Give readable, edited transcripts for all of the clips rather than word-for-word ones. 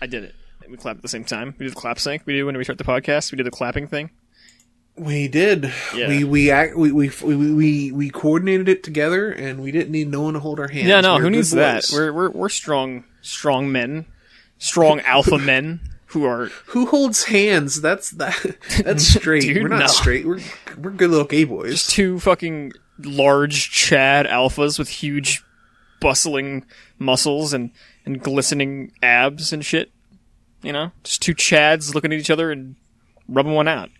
I did it. We clapped at the same time. We did the clap sync. We did when we start the podcast. We did the clapping thing. We did. Yeah. We coordinated it together, and we didn't need no one to hold our hands. Yeah, no, who needs that? We're strong men, strong alpha men who holds hands. That's straight. Dude, we're not straight. We're good little gay boys. Just two fucking large Chad alphas with huge, bustling muscles and glistening abs and shit. You know, just two Chads looking at each other and rubbing one out.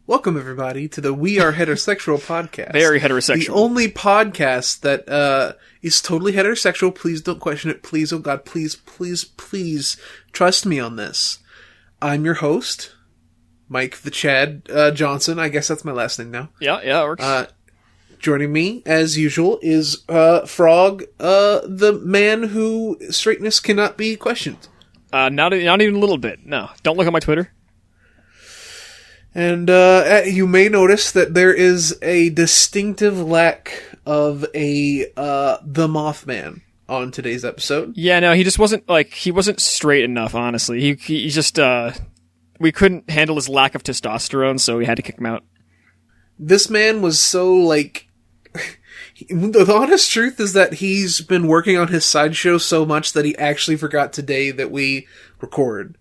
Welcome, everybody, to the We Are Heterosexual podcast. Very heterosexual. The only podcast that is totally heterosexual. Please don't question it. Please, oh God, please, please, please trust me on this. I'm your host, Mike the Chad Johnson. I guess that's my last name now. Yeah, it works. Joining me, as usual, is Frog, the man who straightness cannot be questioned. Not even a little bit. No, don't look at my Twitter. And you may notice that there is a distinctive lack of the Mothman on today's episode. Yeah, no, he just wasn't straight enough. Honestly, he just we couldn't handle his lack of testosterone, so we had to kick him out. This man was so the honest truth is that he's been working on his sideshow so much that he actually forgot today that we record.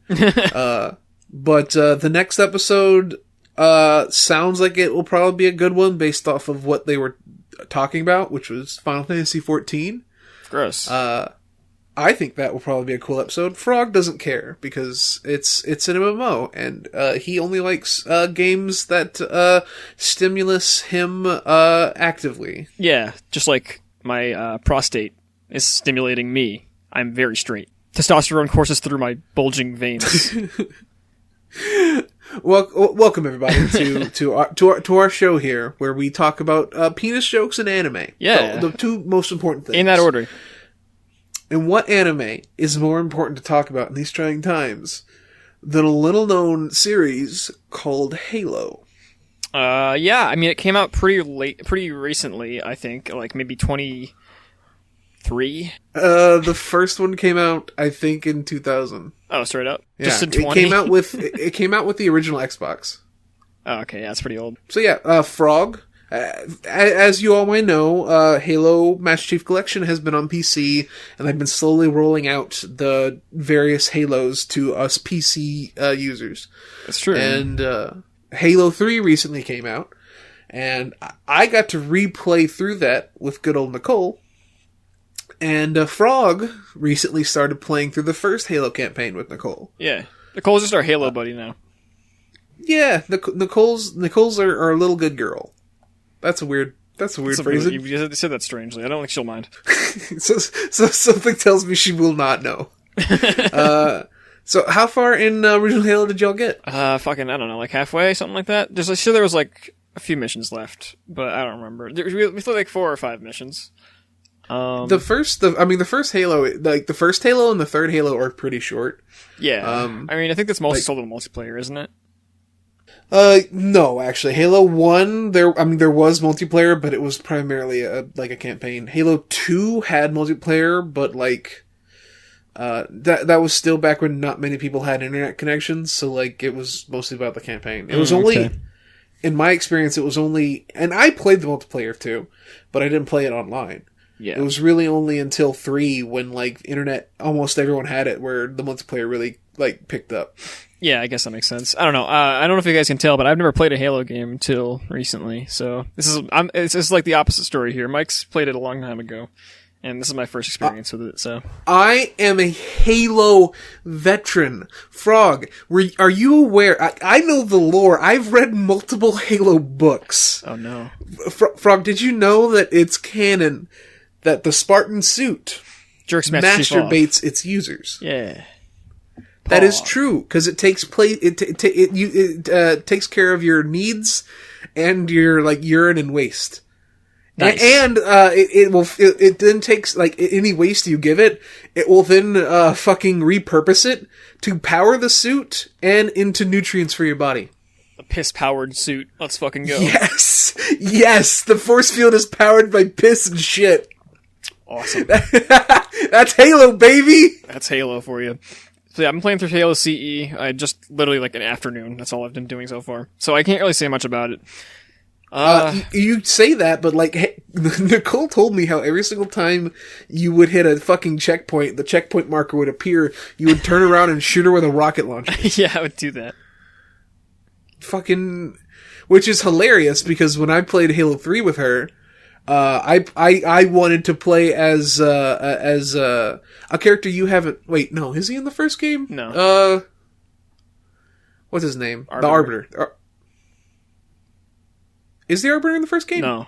But the next episode sounds like it will probably be a good one based off of what they were talking about, which was Final Fantasy XIV. Gross. I think that will probably be a cool episode. Frog doesn't care because it's an MMO, and he only likes games that stimulus him actively. Yeah, just like my prostate is stimulating me. I'm very straight. Testosterone courses through my bulging veins. Well, welcome everybody to our show here, where we talk about penis jokes and anime. Yeah, the two most important things in that order. And what anime is more important to talk about in these trying times than a little-known series called Halo? Yeah, I mean, it came out pretty recently, I think, like maybe 23. The first one came out, I think, in 2000. Oh, straight up? Yeah, just in 20? It came out with the original Xbox. Oh, okay, yeah, it's pretty old. So yeah, Frog. As you all might know, Halo Master Chief Collection has been on PC, and they've been slowly rolling out the various Halos to us PC users. That's true. And Halo 3 recently came out, and I got to replay through that with good old Nicole. And Frog recently started playing through the first Halo campaign with Nicole. Yeah, Nicole's just our Halo buddy now. Yeah, Nicole's are a little good girl. That's a weird phrasing. You said that strangely. I don't think she'll mind. so something tells me she will not know. So how far in original Halo did y'all get? I don't know, like halfway, something like that. I'm sure there was like a few missions left, but I don't remember. We played like 4 or 5 missions. The first Halo, like the first Halo and the third Halo are pretty short. Yeah. I mean, I think that's mostly sold in multiplayer, isn't it? No, actually, Halo 1, there was multiplayer, but it was primarily a campaign. Halo 2 had multiplayer, but that was still back when not many people had internet connections, so it was mostly about the campaign. It was only, in my experience, and I played the multiplayer too, but I didn't play it online. Yeah. It was really only until 3 when internet, almost everyone had it, where the multiplayer really picked up. Yeah, I guess that makes sense. I don't know. I don't know if you guys can tell, but I've never played a Halo game until recently. So it's like the opposite story here. Mike's played it a long time ago, and this is my first experience with it. So I am a Halo veteran. Frog, are you aware? I know the lore. I've read multiple Halo books. Oh no, Frog, did you know that it's canon that the Spartan suit masturbates its users? Yeah. That is true, because it takes place. It takes care of your needs and your urine and waste. Nice. And it then takes any waste you give it. It will then fucking repurpose it to power the suit and into nutrients for your body. A piss-powered suit. Let's fucking go. Yes, the force field is powered by piss and shit. Awesome. That's Halo, baby! That's Halo for you. So yeah, I've been playing through Halo CE. I just literally like an afternoon. That's all I've been doing so far. So I can't really say much about it. You say that, but like, hey, Nicole told me how every single time you would hit a fucking checkpoint, the checkpoint marker would appear, you would turn around and shoot her with a rocket launcher. Yeah, I would do that. Fucking, which is hilarious because when I played Halo 3 with her, I wanted to play as a character you haven't. Wait, no, is he in the first game? No. What's his name? Arbiter. The Arbiter. Is the Arbiter in the first game? No.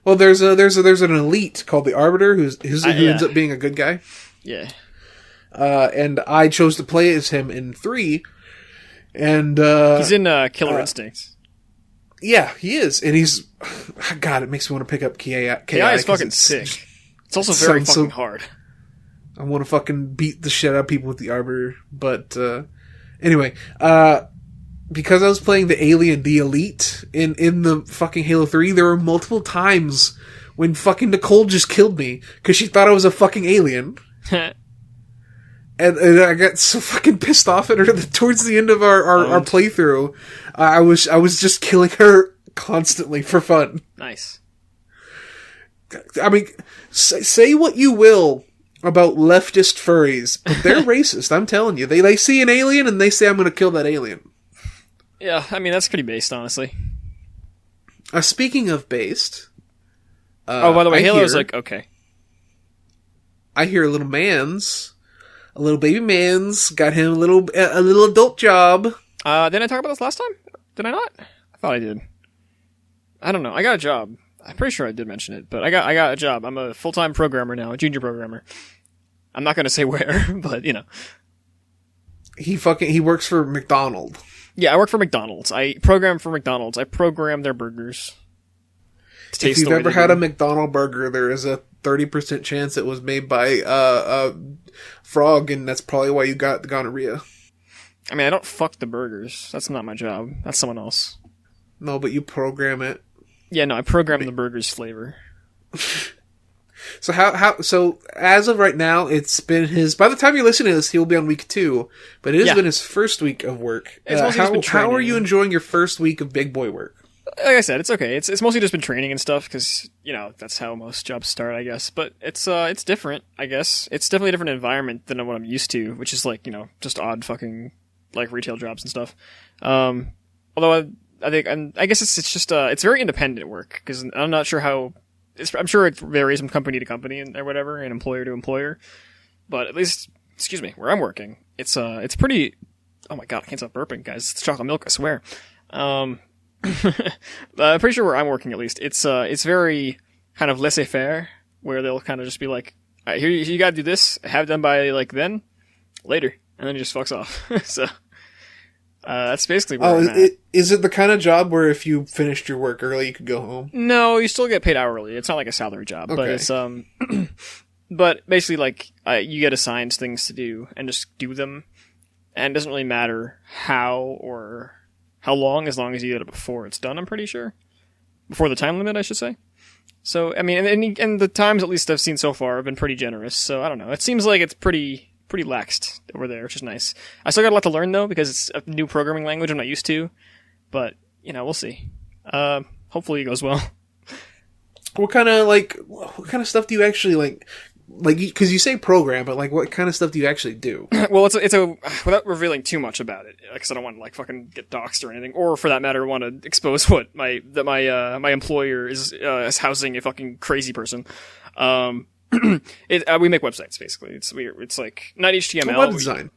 Well, there's an elite called the Arbiter who ends up being a good guy. Yeah. And I chose to play as him in 3. And he's in Killer Instinct. Yeah, he is, and he's. God, it makes me want to pick up Ki. Ki is fucking sick. It's also very fucking hard. I want to fucking beat the shit out of people with the Arbiter, but anyway, because I was playing the Alien, the Elite in the fucking Halo 3, there were multiple times when fucking Nicole just killed me because she thought I was a fucking alien. And I got so fucking pissed off at her towards the end of our playthrough. I was just killing her constantly for fun. Nice. I mean, say what you will about leftist furries, but they're racist. I'm telling you, they see an alien and they say I'm going to kill that alien. Yeah, I mean that's pretty based, honestly. Speaking of based, by the way, Halo's like okay. I hear a little baby man's got him a little adult job. Didn't I talk about this last time? Did I not? I thought I did. I don't know. I got a job. I'm pretty sure I did mention it, but I got a job. I'm a full-time programmer now, a junior programmer. I'm not going to say where, but you know. He works for McDonald's. Yeah, I work for McDonald's. I program for McDonald's. I program their burgers. If you've ever had a McDonald's burger, there is a 30% chance it was made by a frog, and that's probably why you got the gonorrhea. I mean, I don't fuck the burgers. That's not my job. That's someone else. No, but you program it. Yeah, no, I program the burger's flavor. So so as of right now, it's been by the time you're listening to this, he will be on week 2, but it has been his first week of work. How are you enjoying your first week of big boy work? Like I said, it's okay. It's mostly just been training and stuff because you know that's how most jobs start, I guess. But it's different, I guess. It's definitely a different environment than what I'm used to, which is like just odd fucking like retail jobs and stuff. Although I guess it's just it's very independent work because I'm not sure how. I'm sure it varies from company to company or whatever, and employer to employer. But at least, where I'm working, it's pretty. Oh my god, I can't stop burping, guys. It's chocolate milk, I swear. I'm pretty sure where I'm working, at least, it's very kind of laissez-faire, where they'll kind of just be like, all right, here you gotta do this, have it done by like then, later, and then he just fucks off. So that's basically where I'm at. Is it the kind of job where if you finished your work early, you could go home? No, you still get paid hourly. It's not like a salary job, okay. But it's but basically like you get assigned things to do and just do them, and it doesn't really matter how or how long, as long as you get it before it's done. I'm pretty sure before the time limit, I should say. So I mean, and the times at least I've seen so far have been pretty generous. So I don't know. It seems like it's pretty laxed over there, which is nice. I still got a lot to learn though because it's a new programming language I'm not used to. But we'll see. Hopefully it goes well. What kind of stuff do you actually like? Like, because you say program, but like, what kind of stuff do you actually do? Well, it's a without revealing too much about it, because I don't want to like fucking get doxxed or anything, or for that matter, want to expose what my employer is housing a fucking crazy person. We make websites basically. It's weird. It's like not HTML. Web design.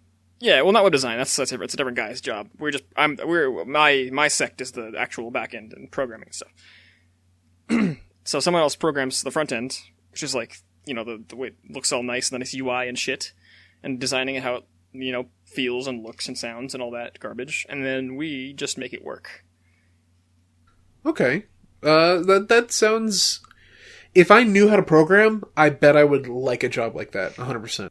Yeah, well, not web design. That's it's a different guy's job. My sect is the actual back end and programming and stuff. So someone else programs the front end, which is like the way it looks all nice and the nice UI and shit, and designing it how it feels and looks and sounds and all that garbage, and then we just make it work. Okay, that sounds. If I knew how to program, I bet I would like a job like that 100%.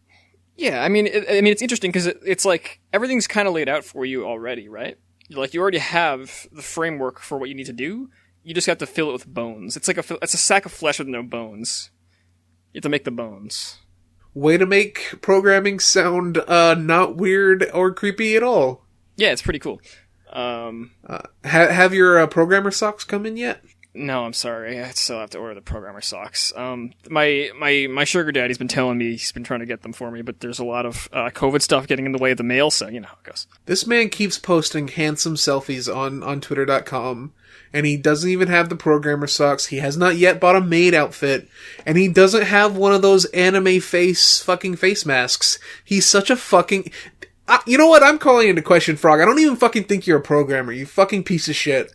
Yeah, I mean, it's interesting because it's like everything's kind of laid out for you already, right? Like you already have the framework for what you need to do. You just have to fill it with bones. It's like it's a sack of flesh with no bones, You have to make the bones. Way to make programming sound not weird or creepy at all. Yeah, it's pretty cool. Have your programmer socks come in yet? No, I'm sorry. I still have to order the programmer socks. My sugar daddy's been telling me he's been trying to get them for me, but there's a lot of COVID stuff getting in the way of the mail, so you know how it goes. This man keeps posting handsome selfies on Twitter.com, and he doesn't even have the programmer socks. He has not yet bought a maid outfit, and he doesn't have one of those anime fucking face masks. He's such a fucking... you know what? I'm calling into question, Frog. I don't even fucking think you're a programmer, you fucking piece of shit.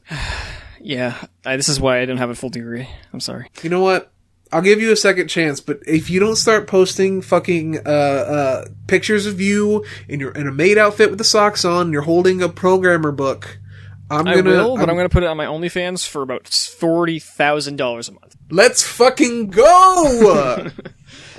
Yeah, this is why I didn't have a full degree. I'm sorry. You know what? I'll give you a second chance, but if you don't start posting fucking pictures of you in a maid outfit with the socks on, you're holding a programmer book, I'm gonna put it on my OnlyFans for about $40,000 a month. Let's fucking go!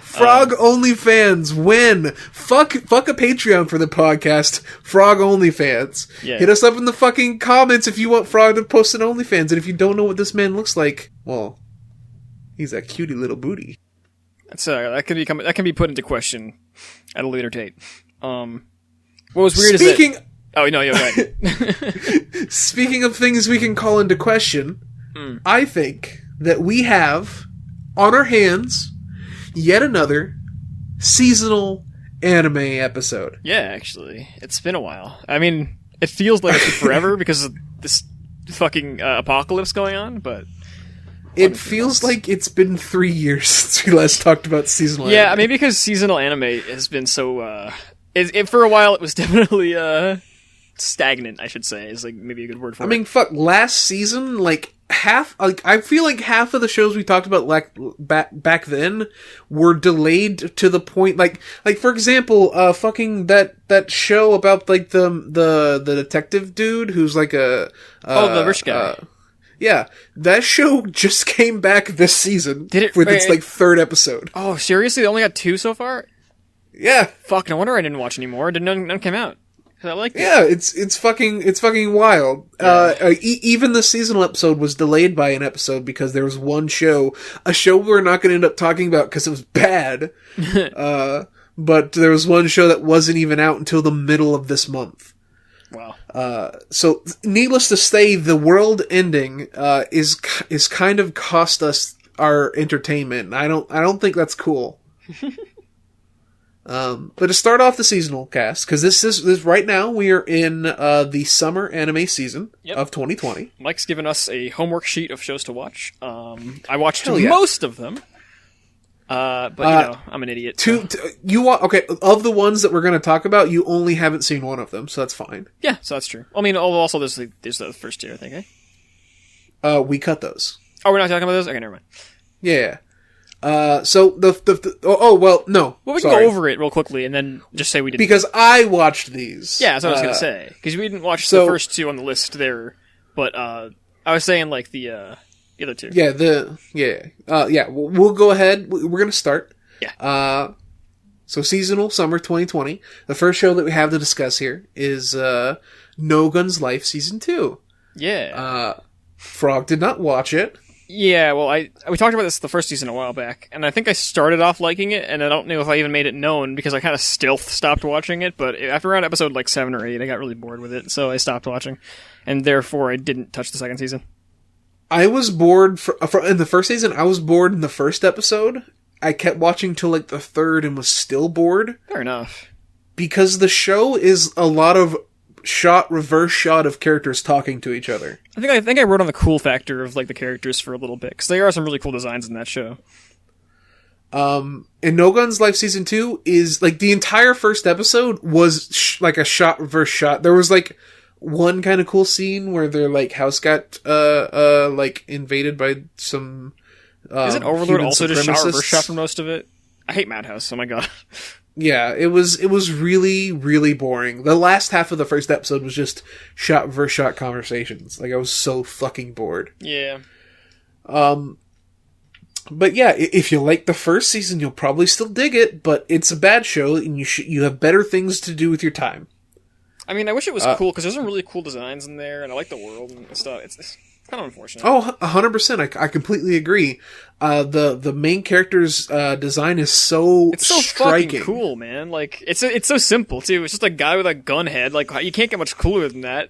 Frog OnlyFans, when? Fuck a Patreon for the podcast. Frog OnlyFans. Yeah. Hit us up in the fucking comments if you want Frog to post an OnlyFans. And if you don't know what this man looks like, well, he's a cutie little booty. That's that can be put into question at a later date. What was weird is that... Oh, no, you're right. Speaking of things we can call into question, I think that we have on our hands yet another seasonal anime episode. Yeah, actually. It's been a while. I mean, it feels like it's been forever because of this fucking apocalypse going on, but... It feels like it's been 3 years since we last talked about seasonal anime. Yeah, I mean, because seasonal anime has been so... for a while, it was definitely stagnant, I should say, is like maybe a good word for it. I mean, fuck, last season, I feel like half of the shows we talked about back then were delayed to the point, like for example, fucking that show about like the detective dude who's like the rich guy. Yeah, that show just came back this season. Did it? With its like third episode. Oh, seriously? They only got 2 so far? Yeah. Fuck, no wonder I didn't watch anymore. None came out. I liked it. Yeah, it's fucking wild. Yeah. Even the seasonal episode was delayed by an episode because there was one show, a show we're not going to end up talking about because it was bad. But there was one show that wasn't even out until the middle of this month. Wow. So needless to say, the world ending is kind of cost us our entertainment. I don't think that's cool. But to start off the seasonal cast, because this right now we are in the summer anime season of 2020. Mike's given us a homework sheet of shows to watch. I watched most of them, but I'm an idiot. Of the ones that we're going to talk about, you only haven't seen one of them, so that's fine. Yeah, so that's true. I mean, also there's the first 2, I think. We cut those. Oh, we're not talking about those? Okay, never mind. Yeah. So no. Well, we can go over it real quickly and then just say we didn't. Because I watched these. Yeah, that's what I was going to say. Because we didn't watch the first 2 on the list there, but I was saying like the other 2. Yeah, we'll go ahead. We're going to start. Yeah. So seasonal summer 2020. The first show that we have to discuss here is No Gun's Life Season 2. Yeah. Frog did not watch it. Yeah, well, we talked about this the first season a while back, and I think I started off liking it, and I don't know if I even made it known, because I kind of stealth stopped watching it, but after around episode like 7 or 8, I got really bored with it, so I stopped watching, and therefore I didn't touch the second season. I was bored in the first season. I was bored in the first episode. I kept watching till like the 3rd and was still bored. Fair enough. Because the show is a lot of reverse shot of characters talking to each other. I think I wrote on the cool factor of like the characters for a little bit, because there are some really cool designs in that show. And No Gun's Life Season 2 is like the entire first episode was like a shot reverse shot. There was like one kind of cool scene where their like house got like invaded by some Isn't Overlord also just shot reverse shot for most of it? I hate Madhouse. Oh my god. Yeah, it was really, really boring. The last half of the first episode was just shot versus shot conversations. Like, I was so fucking bored. Yeah. But yeah, if you like the first season, you'll probably still dig it, but it's a bad show, and you have better things to do with your time. I mean, I wish it was cool, because there's some really cool designs in there, and I like the world and stuff. Kind of unfortunate. Oh, 100%. I completely agree. The main character's design is so striking. Fucking cool, man. Like, it's so simple, too. It's just a guy with a gun head. Like, you can't get much cooler than that.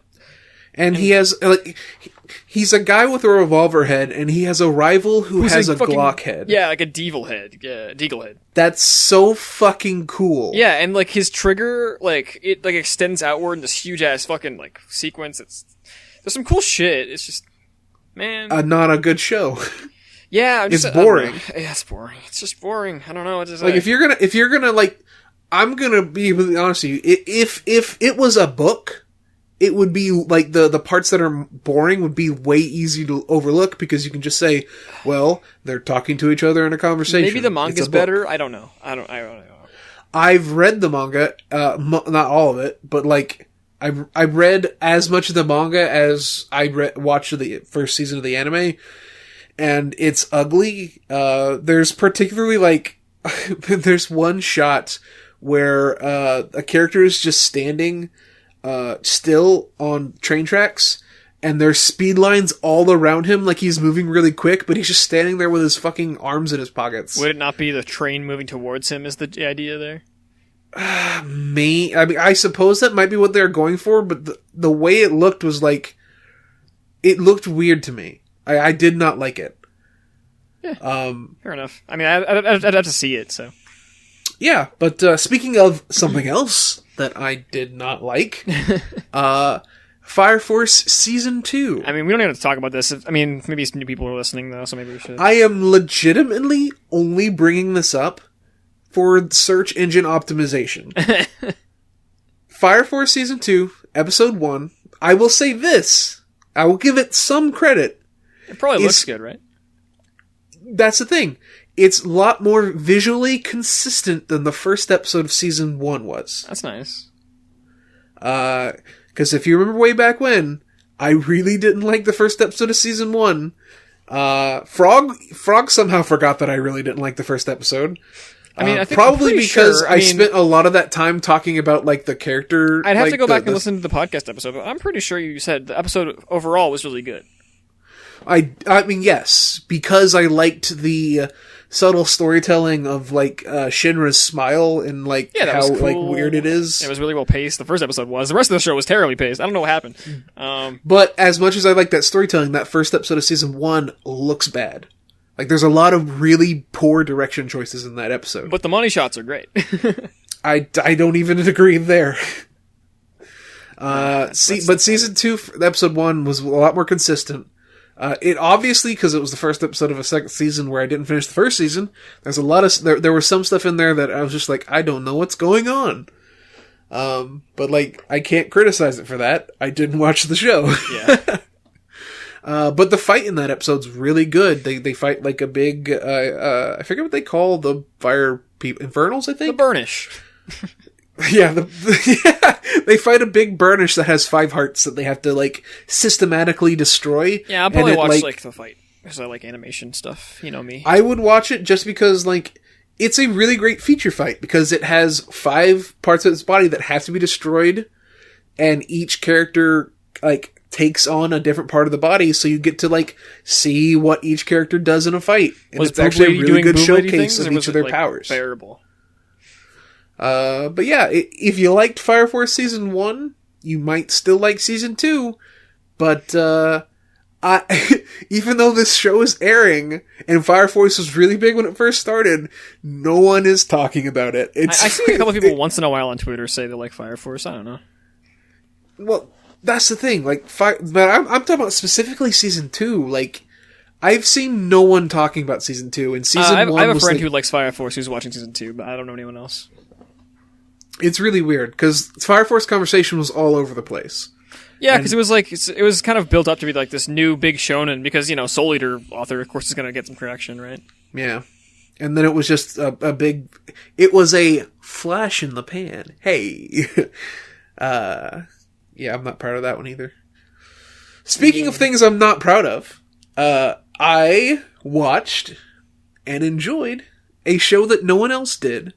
And he has, like, he's a guy with a revolver head, and he has a rival who has a Glock head. Yeah, like a Deagle head. Yeah, Deagle head. That's so fucking cool. Yeah, and, like, his trigger, like, it, like, extends outward in this huge-ass fucking, like, sequence. There's some cool shit. It's just, man. Not a good show. Yeah, it's boring. Yeah, it's boring. It's just boring. I don't know what to say. Like, if you're gonna, like, I'm gonna be really honest with you. If it was a book, it would be, like, the parts that are boring would be way easy to overlook because you can just say, well, they're talking to each other in a conversation. Maybe the manga's better. I don't know. I don't know. I've read the manga, not all of it, but, like, I read as much of the manga as I watched the first season of the anime, and it's ugly. There's particularly, like, there's one shot where a character is just standing still on train tracks, and there's speed lines all around him, like he's moving really quick, but he's just standing there with his fucking arms in his pockets. Would it not be the train moving towards him is the idea there? I mean, I suppose that might be what they're going for, but the way it looked was like, it looked weird to me. I did not like it. Yeah, fair enough. I mean, I'd have to see it, so. Yeah, but speaking of something else that I did not like, Fire Force Season 2. I mean, we don't even have to talk about this. I mean, maybe some new people are listening, though, so maybe we should. I am legitimately only bringing this up for search engine optimization. Fire Force Season 2, Episode 1. I will say this. I will give it some credit. It probably looks good, right? That's the thing. It's a lot more visually consistent than the first episode of Season 1 was. That's nice. Because if you remember way back when, I really didn't like the first episode of Season 1. Frog somehow forgot that I really didn't like the first episode. I mean, I think probably because I spent a lot of that time talking about, like, the character. I'd have to go back and listen to the podcast episode, but I'm pretty sure you said the episode overall was really good. I mean, yes, because I liked the subtle storytelling of, like, Shinra's smile and, like, how cool. like weird it is. It was really well paced. The first episode was. The rest of the show was terribly paced. I don't know what happened. But as much as I like that storytelling, that first episode of Season 1 looks bad. Like, there's a lot of really poor direction choices in that episode. But the money shots are great. I don't even agree there. But Season 2, Episode 1 was a lot more consistent. It obviously, because it was the first episode of a second season where I didn't finish the first season, there's a lot of, there was some stuff in there that I was just like, I don't know what's going on. But, like, I can't criticize it for that. I didn't watch the show. Yeah. But the fight in that episode's really good. They fight like a big, I forget what they call the fire people. Infernals, I think? The Burnish. Yeah, they fight a big burnish that has 5 hearts that they have to, like, systematically destroy. Yeah, I'll probably watch, like, the fight. Because I like animation stuff. You know me. I would watch it just because, like, it's a really great feature fight. Because it has 5 parts of its body that have to be destroyed. And each character, like, takes on a different part of the body, so you get to, like, see what each character does in a fight. And it's actually a really good showcase of each of their powers. Bearable. But yeah, if you liked Fire Force Season 1, you might still like Season 2, but, even though this show is airing, and Fire Force was really big when it first started, no one is talking about it. I see a couple of people once in a while on Twitter say they like Fire Force, I don't know. Well, that's the thing, like, but I'm talking about specifically Season 2, like, I've seen no one talking about Season 2, and Season 1 was, I have a friend who likes Fire Force who's watching Season 2, but I don't know anyone else. It's really weird, because Fire Force conversation was all over the place. Yeah, because it was like, it was kind of built up to be like this new big shonen, because, you know, Soul Eater author, of course, is going to get some traction, right? Yeah. And then it was just a big, it was a flash in the pan. Hey. Yeah, I'm not proud of that one either. Speaking of things I'm not proud of, I watched and enjoyed a show that no one else did.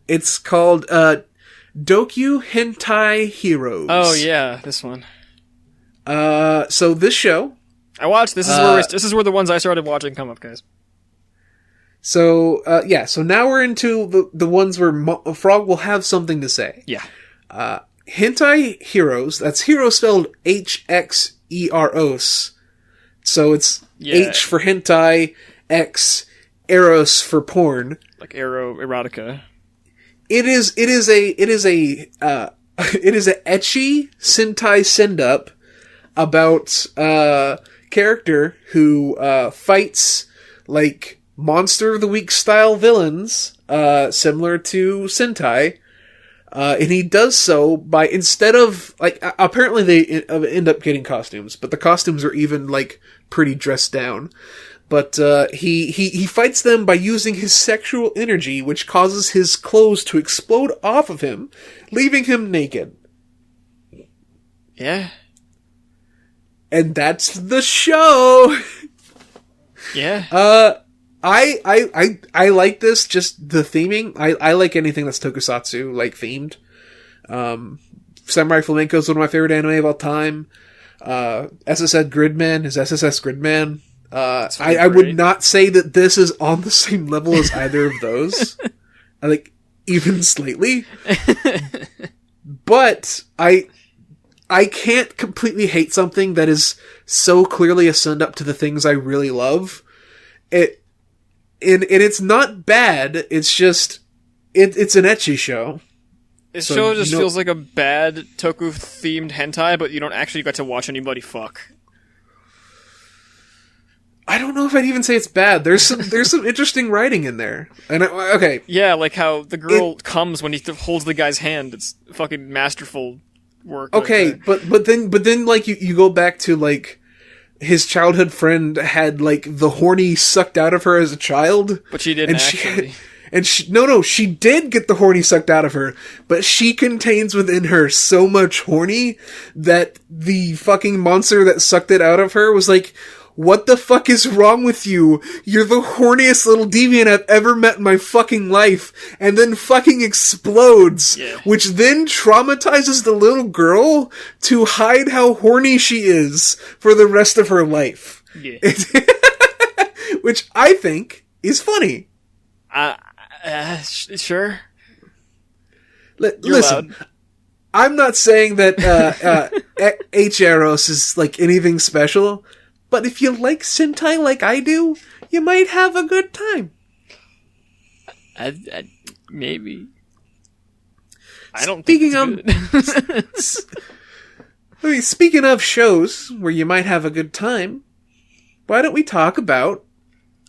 It's called Dokyu Hentai Heroes. Oh yeah, this one. So this show I watched. This is where the ones I started watching come up, guys. So so now we're into the ones where Frog will have something to say. Yeah. Hentai heroes. That's hero spelled H-X-E-R-O-S. So it's H for hentai, X, eros for porn. Like erotica. It is a ecchi sentai send-up about a character who fights like Monster of the Week style villains, similar to Sentai. And he does so by, instead of, like, apparently they end up getting costumes, but the costumes are even, like, pretty dressed down. But, he fights them by using his sexual energy, which causes his clothes to explode off of him, leaving him naked. Yeah. And that's the show! Yeah. I like this, just the theming. I like anything that's tokusatsu, like, themed. Samurai Flamenco is one of my favorite anime of all time. SSS Gridman is SSS Gridman. I would not say that this is on the same level as either of those. Like, even slightly. But I can't completely hate something that is so clearly a send-up to the things I really love. And it's not bad, it's just, it's an ecchi show. This show just feels like a bad toku-themed hentai, but you don't actually get to watch anybody fuck. I don't know if I'd even say it's bad. There's some interesting writing in there. And okay. Yeah, like how the girl comes when he holds the guy's hand. It's fucking masterful work. Okay, right, but then like you go back to like his childhood friend had like the horny sucked out of her as a child, but she didn't actually. She did get the horny sucked out of her, but she contains within her so much horny that the fucking monster that sucked it out of her was like, what the fuck is wrong with you? You're the horniest little deviant I've ever met in my fucking life. And then fucking explodes. Yeah. Which then traumatizes the little girl to hide how horny she is for the rest of her life. Yeah. Which I think is funny. Sure. Listen. Loud. I'm not saying that H-Eros is like anything special. But if you like Sentai like I do, you might have a good time. Maybe. I don't speaking think it's good. Speaking of shows where you might have a good time, why don't we talk about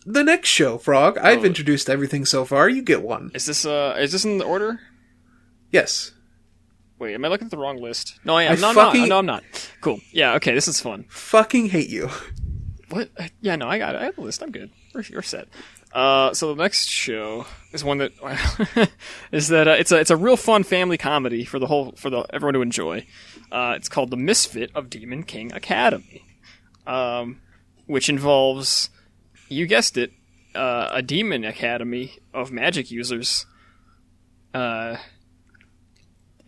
the next show, Frog? I've introduced everything so far. You get one. Is this in the order? Yes. Wait, am I looking at the wrong list? No, I am. I'm not. Cool. Yeah, okay, this is fun. Fucking hate you. What? Yeah, no, I got it. I have a list. I'm good. You're set. So the next show is one that is that it's a real fun family comedy for everyone to enjoy. It's called The Misfit of Demon King Academy, which involves, you guessed it, a demon academy of magic users.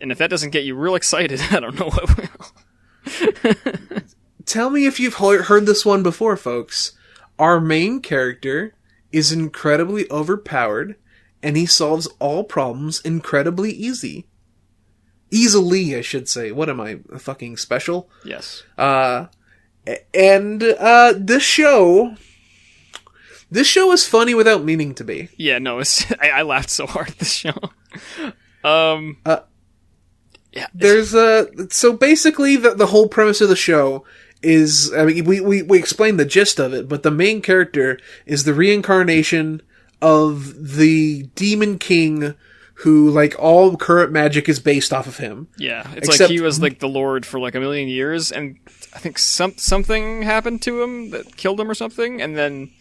And if that doesn't get you real excited, I don't know what will. Tell me if you've heard this one before, folks. Our main character is incredibly overpowered, and he solves all problems incredibly easily, I should say. What am I, fucking special? Yes. And this show is funny without meaning to be. Yeah, no, I laughed so hard at this show. Yeah. There's so basically the whole premise of the show is, I mean, we explained the gist of it, but the main character is the reincarnation of the Demon King who, like, all current magic is based off of him. Yeah, it's like he was, like, the lord for, like, 1,000,000 years, and I think something happened to him that killed him or something, and then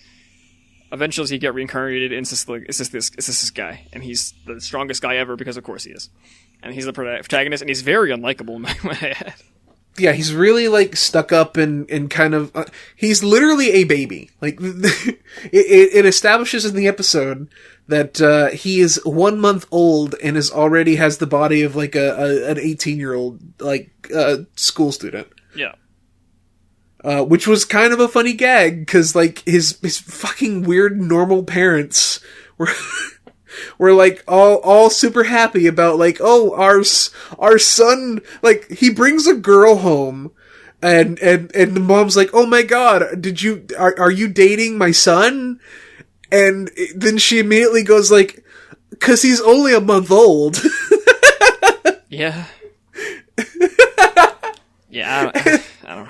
eventually he get reincarnated, and it's just this guy, and he's the strongest guy ever, because of course he is. And he's the protagonist, and he's very unlikable, might I add. Yeah, he's really, like, stuck up and kind of... he's literally a baby. Like, it establishes in the episode that he is 1 month old and already has the body of, like, an 18-year-old, like, school student. Yeah. which was kind of a funny gag, because, like, his fucking weird normal parents were were like all super happy about, like, oh, our son, like, he brings a girl home, and the mom's like, oh my god, are you dating my son? And then she immediately goes like, 'cause he's only a month old. Yeah. Yeah, I don't know.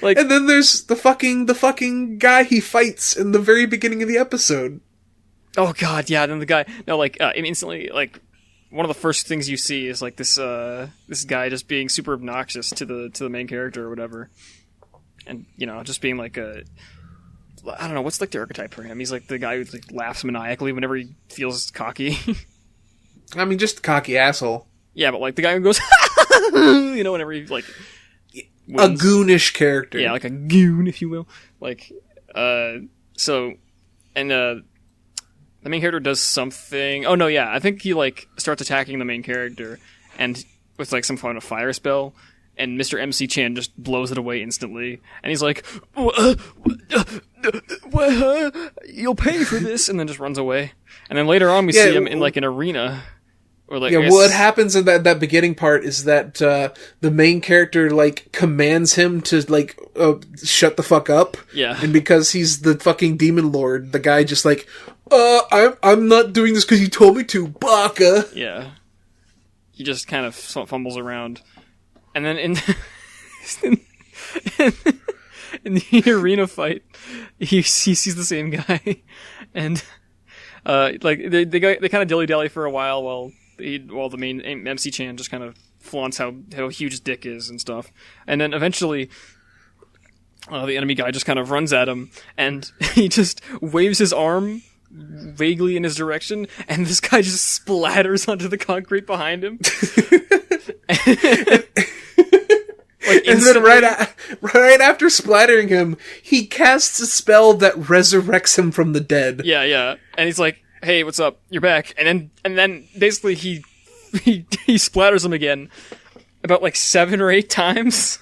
Like, and then there's the fucking guy he fights in the very beginning of the episode. oh god, yeah. Then the guy, no, like, instantly, like, one of the first things you see is like this guy just being super obnoxious to the main character or whatever, and just being like I don't know, what's like the archetype for him? He's like the guy who like laughs maniacally whenever he feels cocky. I mean, just cocky asshole. Yeah, but like the guy who goes, whenever he like A wins. goonish character. Yeah, like a goon, if you will. Like, so, and the main character does something. Oh no, yeah, I think he like starts attacking the main character, and with like some kind of fire spell, and Mr. MC-chan just blows it away instantly, and he's like, "You'll pay for this," and then just runs away. And then later on, we see him in like an arena. Or like, yeah, what happens in that beginning part is that the main character like commands him to like shut the fuck up. Yeah. And because he's the fucking demon lord, the guy just like, I'm not doing this because you told me to, baka. Yeah. He just kind of fumbles around, and then in the arena fight, he sees the same guy, and like they kind of dilly dally for a while while the main MC-chan just kind of flaunts how huge his dick is and stuff. And then eventually, the enemy guy just kind of runs at him, and he just waves his arm vaguely in his direction, and this guy just splatters onto the concrete behind him. And then right after splattering him, he casts a spell that resurrects him from the dead. Yeah, yeah. And he's like, "Hey, what's up? You're back." And then basically he splatters him again about like 7 or 8 times.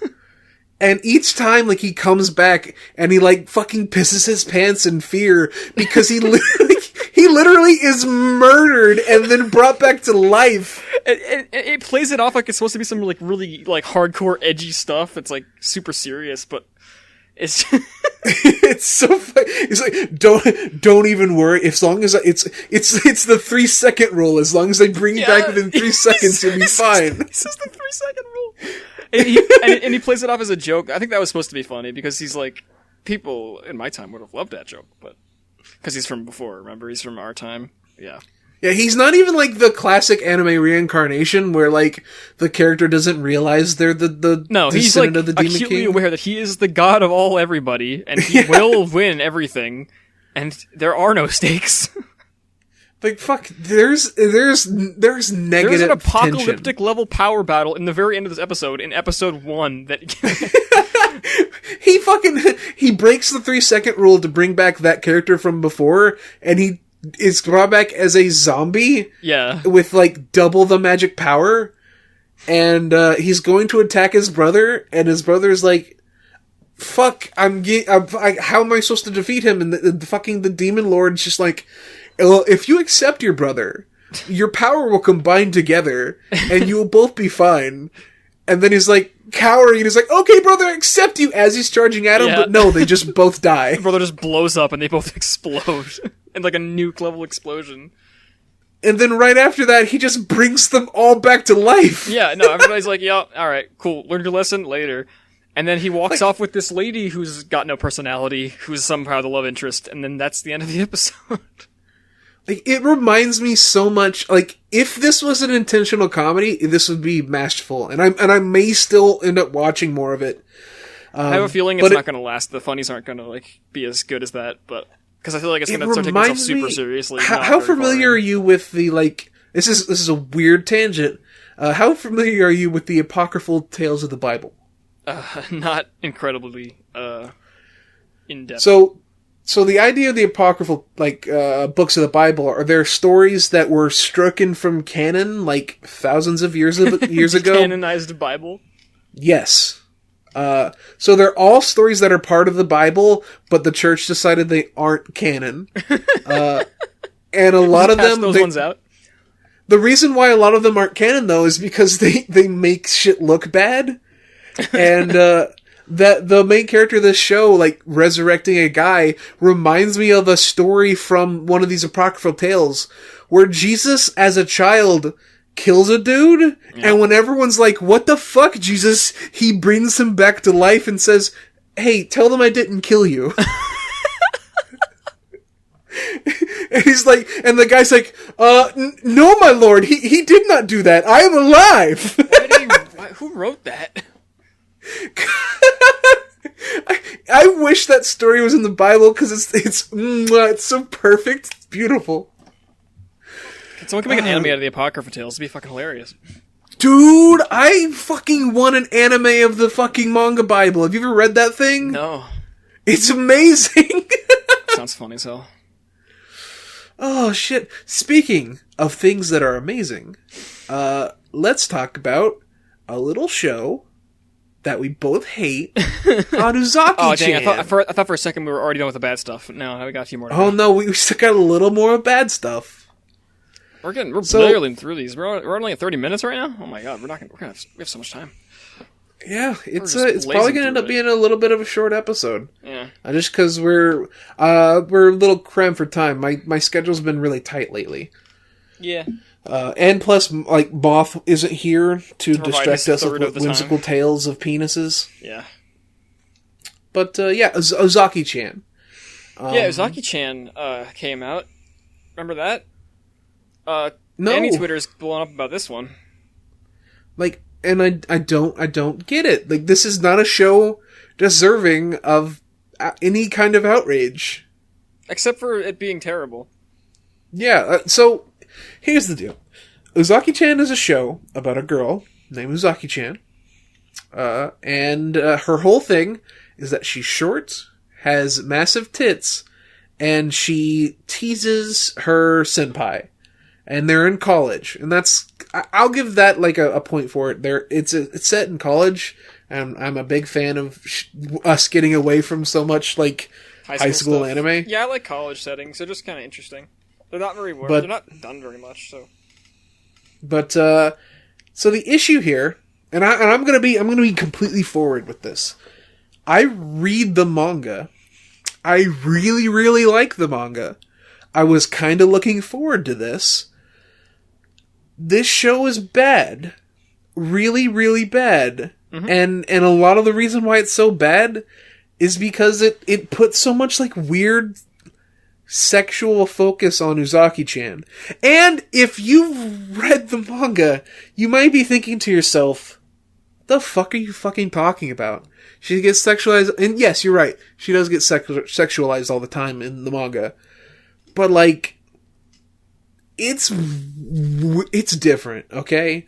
And each time, like, he comes back and he like fucking pisses his pants in fear because he literally is murdered and then brought back to life. And it plays it off like it's supposed to be some like really like hardcore edgy stuff. It's like super serious, but it's it's so funny. It's like, don't even worry. As long as it's the 3-second rule. As long as they bring you back within 3 seconds, you'll be fine. This is the 3-second rule. And he plays it off as a joke. I think that was supposed to be funny because he's like, people in my time would have loved that joke, but because he's from before. Remember, he's from our time. Yeah. Yeah, he's not even like the classic anime reincarnation where like the character doesn't realize they're the no, he's like of the Demon acutely King. aware that he is the god of all everybody, and he will win everything, and there are no stakes. Like, fuck, there's negative There's an apocalyptic tension. level power battle in the very end of this episode, in episode 1, that he breaks the 3-second rule to bring back that character from before, and he is brought back as a zombie. Yeah. With like double the magic power, and he's going to attack his brother, and his brother's like, "Fuck, how am I supposed to defeat him?" And the demon lord's just like, "Well, if you accept your brother, your power will combine together, and you will both be fine." And then he's like cowering, and he's like, "Okay, brother, I accept you," as he's charging at him, but no, they just both die. The brother just blows up, and they both explode. And like a nuke level explosion. And then right after that, he just brings them all back to life. Yeah, no, everybody's like, "Yeah, alright, cool, learn your lesson later." And then he walks off with this lady who's got no personality, who's somehow the love interest, and then that's the end of the episode. Like, it reminds me so much, like, if this was an intentional comedy, this would be masterful. And I may still end up watching more of it. I have a feeling it's not going to last. The funnies aren't going to, like, be as good as that, but... Because I feel like it's going to start taking itself super seriously. How familiar are you with the, like... This is a weird tangent. How familiar are you with the apocryphal tales of the Bible? Not incredibly, in-depth. So the idea of the apocryphal, like, books of the Bible, are there stories that were stricken from canon, like, thousands of years ago? Canonized Bible? Yes. So they're all stories that are part of the Bible, but the church decided they aren't canon. And a lot of them, those ones out. The reason why a lot of them aren't canon, though, is because they make shit look bad. And, that the main character of this show, like, resurrecting a guy, reminds me of a story from one of these apocryphal tales, where Jesus, as a child, kills a dude, and when everyone's like, what the fuck, Jesus, he brings him back to life and says, hey, tell them I didn't kill you. And he's like, and the guy's like, no, my lord, he did not do that. I am alive. Who wrote that? I wish that story was in the Bible, because it's so perfect. It's beautiful. Someone can make an anime out of the Apocrypha Tales. It'd be fucking hilarious. Dude, I fucking want an anime of the fucking manga Bible. Have you ever read that thing? No. It's amazing. Sounds funny as hell. Oh, shit. Speaking of things that are amazing, let's talk about a little show that we both hate on Uzaki-chan. Oh, dang, I thought for a second we were already done with the bad stuff. No, we got a few more. Oh, no, we still got a little more bad stuff. We're barely through these. We're only at 30 minutes right now? Oh my god, we have so much time. Yeah, it's probably gonna end up being a little bit of a short episode. Yeah. Just because we're a little crammed for time. My schedule's been really tight lately. Yeah. And plus, like, Moth isn't here to distract us with whimsical tales of penises. Yeah. But, yeah, Uzaki-chan. Yeah, Uzaki-chan came out. Remember that? No. Any Twitter's blowing up about this one. Like, and I don't get it. Like, this is not a show deserving of any kind of outrage. Except for it being terrible. Yeah, so, here's the deal. Uzaki-chan is a show about a girl named Uzaki-chan. And her whole thing is that she's short, has massive tits, and she teases her senpai. And they're in college. And I'll give that like a point for it. It's set in college. And I'm a big fan of us getting away from so much like high school anime. Yeah, I like college settings. They're just kind of interesting. They're not very they're not done very much, so. But so the issue here, and I'm gonna be completely forward with this. I read the manga. I really, really like the manga. I was kind of looking forward to this. This show is bad. Really, really bad. Mm-hmm. And a lot of the reason why it's so bad is because it puts so much like weird sexual focus on Uzaki-chan. And if you've read the manga, you might be thinking to yourself, the fuck are you fucking talking about? She gets sexualized, and yes, you're right. She does get sexualized all the time in the manga. But like, it's different, okay?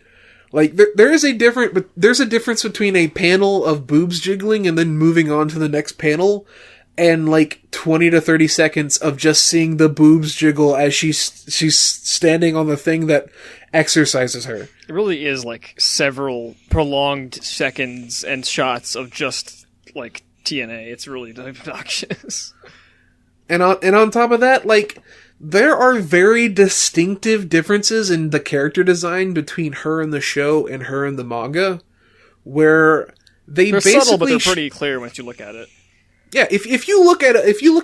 Like, there's a difference between a panel of boobs jiggling and then moving on to the next panel, and like 20 to 30 seconds of just seeing the boobs jiggle as she's standing on the thing that exercises her. It really is like several prolonged seconds and shots of just like TNA. It's really obnoxious. And on top of that, like, there are very distinctive differences in the character design between her in the show and her in the manga, where they're basically subtle, but they're pretty clear once you look at it. Yeah, if you look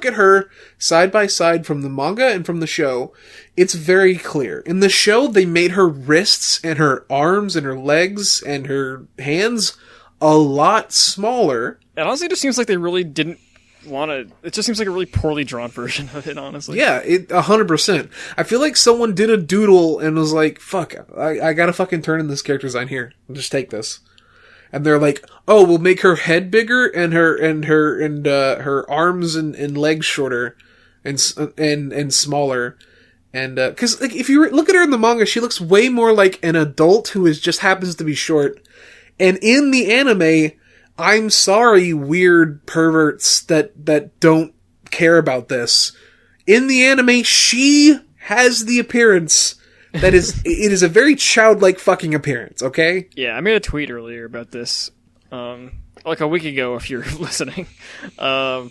at her side by side from the manga and from the show, it's very clear. In the show, they made her wrists and her arms and her legs and her hands a lot smaller. And honestly, it just seems like they really didn't want to. It just seems like a really poorly drawn version of it, honestly. Yeah, 100%. I feel like someone did a doodle and was like, "Fuck, I gotta fucking turn in this character design here. I'll just take this." And they're like, "Oh, we'll make her head bigger and her arms and legs shorter and smaller." And because like if you look at her in the manga, she looks way more like an adult who just happens to be short. And in the anime, I'm sorry, weird perverts that don't care about this. In the anime, she has the appearance that is, it is a very childlike fucking appearance, okay? Yeah, I made a tweet earlier about this. like a week ago, if you're listening, that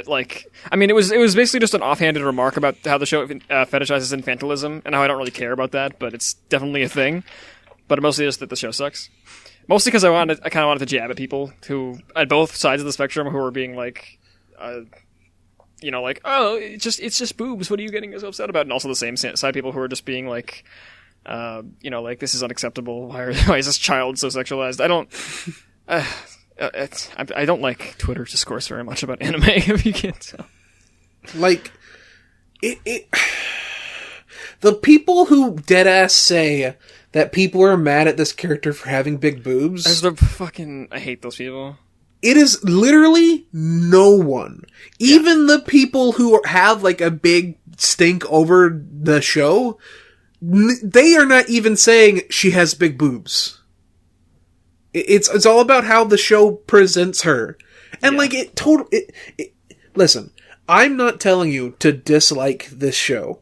like, I mean, it was basically just an offhanded remark about how the show fetishizes infantilism and how I don't really care about that, but it's definitely a thing. But mostly just that the show sucks. Mostly because I kind of wanted to jab at people who at both sides of the spectrum who were being like, like, oh, it's just boobs. What are you getting so upset about? And also the same side people who are just being like, like, this is unacceptable. Why is this child so sexualized? I don't like Twitter discourse very much about anime, if you can't tell. Like, the people who deadass say that people are mad at this character for having big boobs. I hate those people. It is literally no one. Even the people who have like a big stink over the show, they are not even saying she has big boobs. It's all about how the show presents her. And like listen, I'm not telling you to dislike this show.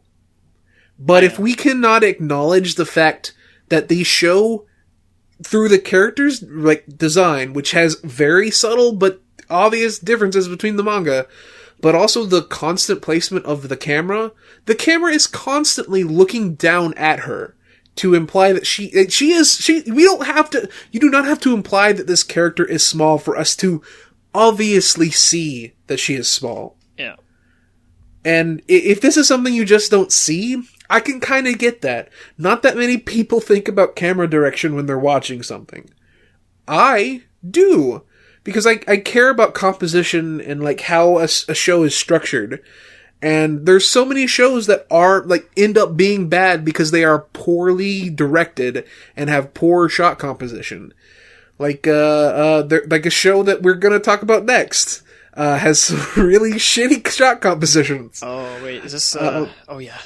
But if we cannot acknowledge the fact that the show, through the characters' like design, which has very subtle but obvious differences between the manga, but also the constant placement of the camera is constantly looking down at her to imply that you do not have to imply that this character is small for us to obviously see that she is small. Yeah. And if this is something you just don't see, I can kind of get that. Not that many people think about camera direction when they're watching something. I do. Because I care about composition and like how a show is structured. And there's so many shows that are like end up being bad because they are poorly directed and have poor shot composition. Like like a show that we're gonna talk about next has some really shitty shot compositions. Oh wait, is this? Oh yeah.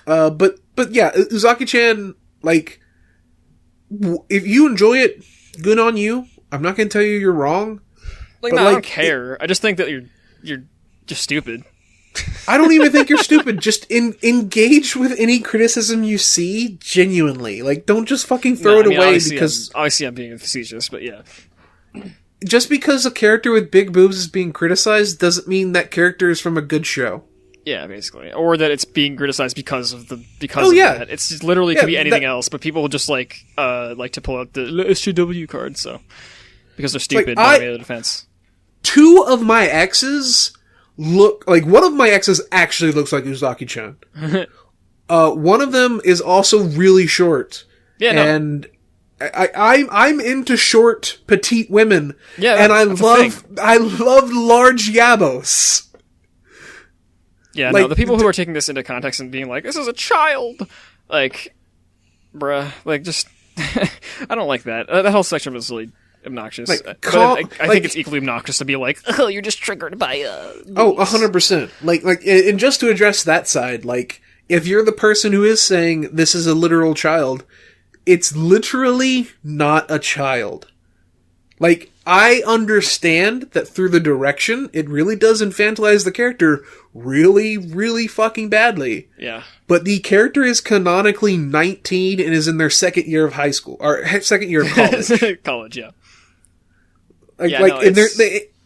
But yeah, Uzaki-chan, like, if you enjoy it, good on you. I'm not gonna tell you you're wrong. Like, no, I don't care. I just think that you're just stupid. I don't even think you're stupid. Just engage with any criticism you see genuinely. Like, don't just fucking throw it away because... Obviously I'm being facetious, but yeah. Just because a character with big boobs is being criticized doesn't mean that character is from a good show. Yeah, basically. Or that it's being criticized because of that. It's just literally could be anything else, but people just like to pull out the SJW card, so... Because they're stupid, by the defense. Two of my exes... look like one of my exes actually looks like Uzaki-chan. One of them is also really short. Yeah, no. And I'm into short, petite women. Yeah, and I love large yabos. Yeah, like, no, the people who are taking this into context and being like, "This is a child," like, bruh, like just, I don't like that. That whole section was really obnoxious. Like, I think it's equally obnoxious to be like, oh, you're just triggered by 100%. Like, and just to address that side, like, if you're the person who is saying this is a literal child, it's literally not a child. Like, I understand that through the direction, it really does infantilize the character really, really fucking badly. Yeah. But the character is canonically 19 and is in their second year of high school, or second year of college. College, yeah.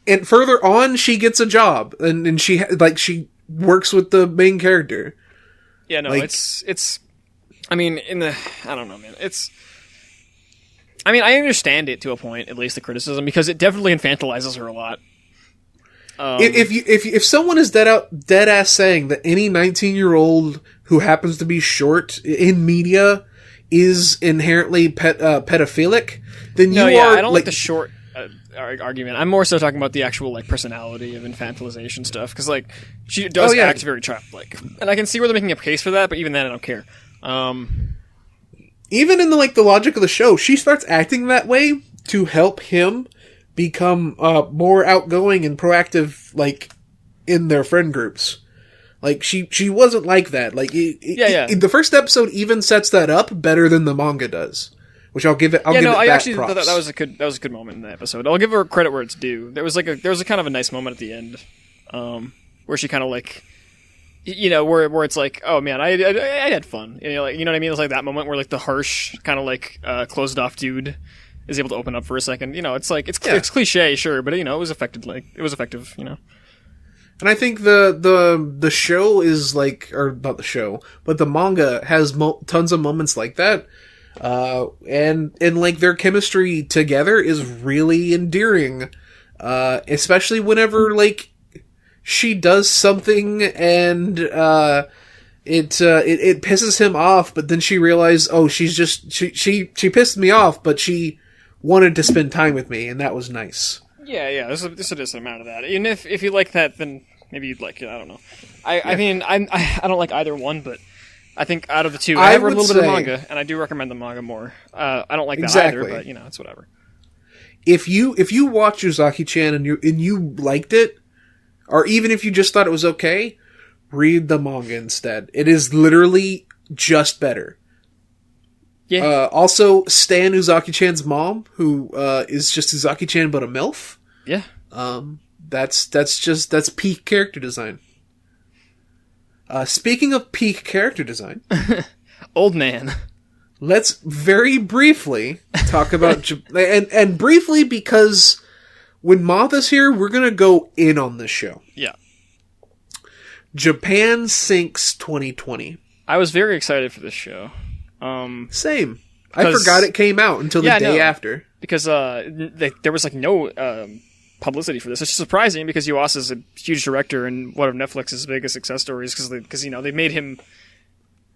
And further on, she gets a job, and she works with the main character. Yeah, no, it's. I mean, I don't know, man. I mean, I understand it to a point, at least the criticism, because it definitely infantilizes her a lot. If someone is dead ass saying that any 19-year-old who happens to be short in media is inherently pedophilic, then I don't like the short argument. I'm more so talking about the actual like personality of infantilization stuff, because like she does act very childlike, and I can see where they're making a case for that, but even then I don't care. Even in the logic of the show, she starts acting that way to help him become more outgoing and proactive, like in their friend groups. Like she wasn't like that. Like the first episode even sets that up better than the manga does. Which I'll give it. I actually thought that was a good moment in the episode. I'll give her credit where it's due. There was a kind of a nice moment at the end, where she kind of like, where it's like, oh man, I had fun. You know what I mean? It's like that moment where like the harsh kind of like closed off dude is able to open up for a second. You know, it's like it's cliche, sure, but you know, it was effective. You know. And I think the show is like, or not the show, but the manga has tons of moments like that. And like their chemistry together is really endearing. Especially whenever like she does something and, it pisses him off, but then she realized, oh, she pissed me off, but she wanted to spend time with me, and that was nice. Yeah, there's a decent amount of that. And if you like that, then maybe you'd like it. I don't know. I mean, I don't like either one, but I think out of the two, I have read a little bit of manga, and I do recommend the manga more. I don't like that either, but you know, it's whatever. If you watch Uzaki-chan and you liked it, or even if you just thought it was okay, read the manga instead. It is literally just better. Yeah. Also, Stan Uzaki-chan's mom, who is just Uzaki-chan but a MILF. Yeah. That's peak character design. Speaking of peak character design, old man. Let's very briefly talk about and briefly, because when Moth is here, we're gonna go in on this show. Yeah. Japan Sinks 2020. I was very excited for this show. Same. I forgot it came out until the day after. Because there was like no publicity for this. It's surprising because Yuasa's a huge director and one of Netflix's biggest success stories because you know they made him.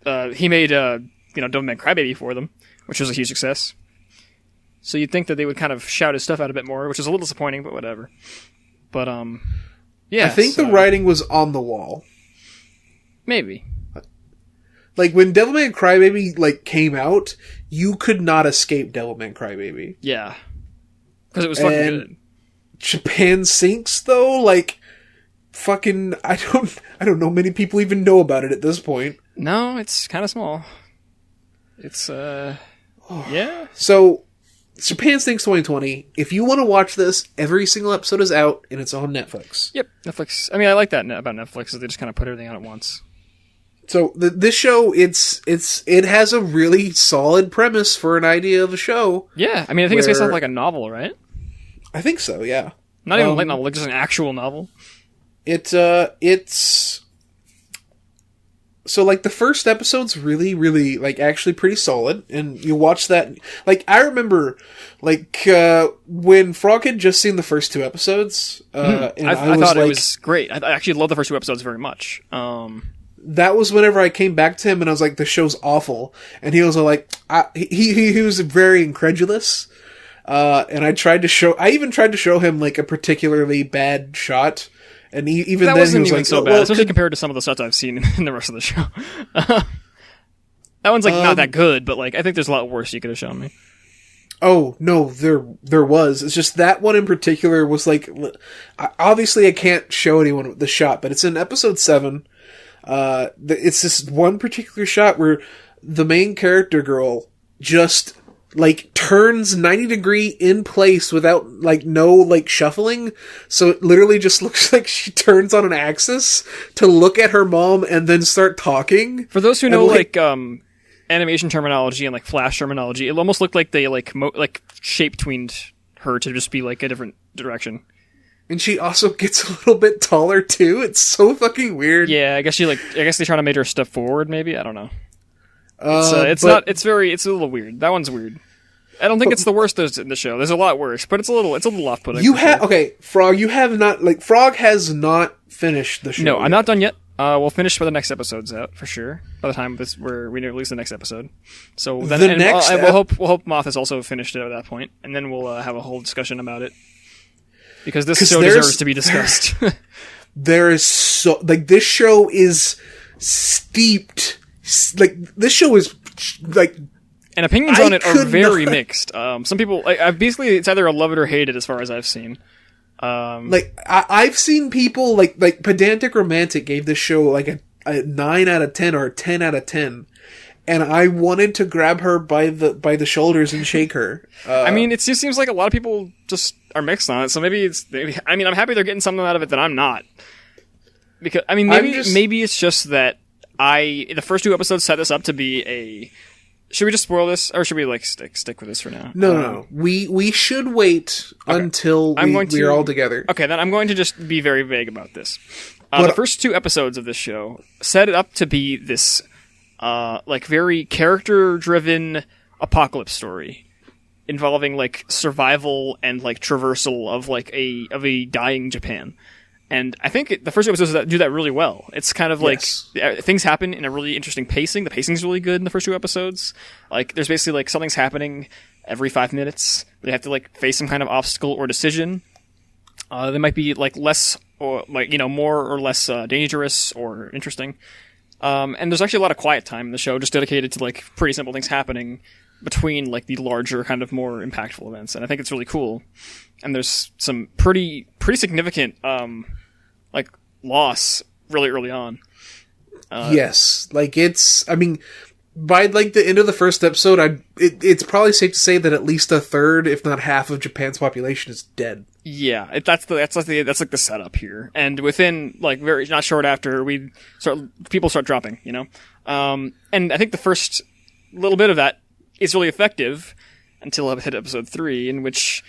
He made Devilman Crybaby for them, which was a huge success. So you'd think that they would kind of shout his stuff out a bit more, which is a little disappointing, but whatever. But yeah, I think the writing was on the wall. Maybe. Like, when Devilman Crybaby, like, came out, you could not escape Devilman Crybaby. Yeah. Because it was fucking good. Japan Sinks, though, like, fucking, I don't know many people even know about it at this point. No, it's kind of small. It's, yeah. So, Japan Sinks 2020, if you want to watch this, every single episode is out, and it's on Netflix. Yep, Netflix. I mean, I like that about Netflix, is they just kind of put everything on at once. So this show, it has a really solid premise for an idea of a show. Yeah, I mean, I think it's based off like a novel, right? I think so. Yeah, not even a light novel, like just an actual novel. It's so like the first episode's really, really like actually pretty solid, and you watch that. Like I remember, like when Frog had just seen the first two episodes, and I thought it was great. I actually love the first two episodes very much. That was whenever I came back to him and I was like, the show's awful. And he was like, he was very incredulous. And I even tried to show him like a particularly bad shot. And even that then wasn't he was even like, so bad, especially compared to some of the stuff I've seen in the rest of the show. That one's like not that good, but like I think there's a lot worse you could have shown me. Oh, no, there was. It's just that one in particular was like, obviously I can't show anyone the shot, but it's in episode 7. It's this one particular shot where the main character girl just like turns 90-degree in place without like no like shuffling, so it literally just looks like she turns on an axis to look at her mom and then start talking. For those who know like animation terminology and like flash terminology, it almost looked like they like shape tweened her to just be like a different direction. And she also gets a little bit taller too. It's so fucking weird. Yeah, I guess they try to make her step forward. Maybe, I don't know. It's a little weird. That one's weird. I don't think it's the worst in the show. There's a lot worse, but it's a little off-putting. Frog. You have not Frog has not finished the show. No, I'm not done yet. We'll finish for the next episode's out for sure. By the time we release the next episode, so then we'll hope Moth has also finished it at that point, and then we'll have a whole discussion about it. Because this show deserves to be discussed. There is this show is steeped. Like, this show is like, and opinions on it are very mixed. Some people basically it's either a love it or hate it as far as I've seen. I've seen people like Pedantic Romantic gave this show like a 9 out of 10 or a 10 out of 10. And I wanted to grab her by the shoulders and shake her. I mean, it just seems like a lot of people just are mixed on it. So maybe I mean, I'm happy they're getting something out of it that I'm not. Because I mean, maybe it's just that the first 2 episodes set this up to be should we just spoil this, or should we like stick with this for now? No. We should wait until we are all together. Okay, then I'm going to just be very vague about this. The first 2 episodes of this show set it up to be this like very character-driven apocalypse story involving like survival and like traversal of like a dying Japan. And I think the first 2 episodes do that really well. It's kind of like things happen in a really interesting pacing. The pacing's really good in the first 2 episodes. Like there's basically like something's happening every 5 minutes. They have to like face some kind of obstacle or decision. They might be like less or like, you know, more or less dangerous or interesting. And there's actually a lot of quiet time in the show just dedicated to like pretty simple things happening between like the larger kind of more impactful events. And I think it's really cool. And there's some pretty significant like loss really early on. Yes, like I mean, by like the end of the first episode, it's probably safe to say that at least a third, if not half, of Japan's population is dead. Yeah, that's like the setup here. And within like very not short after people start dropping, you know. And I think the first little bit of that is really effective until I hit episode 3, in which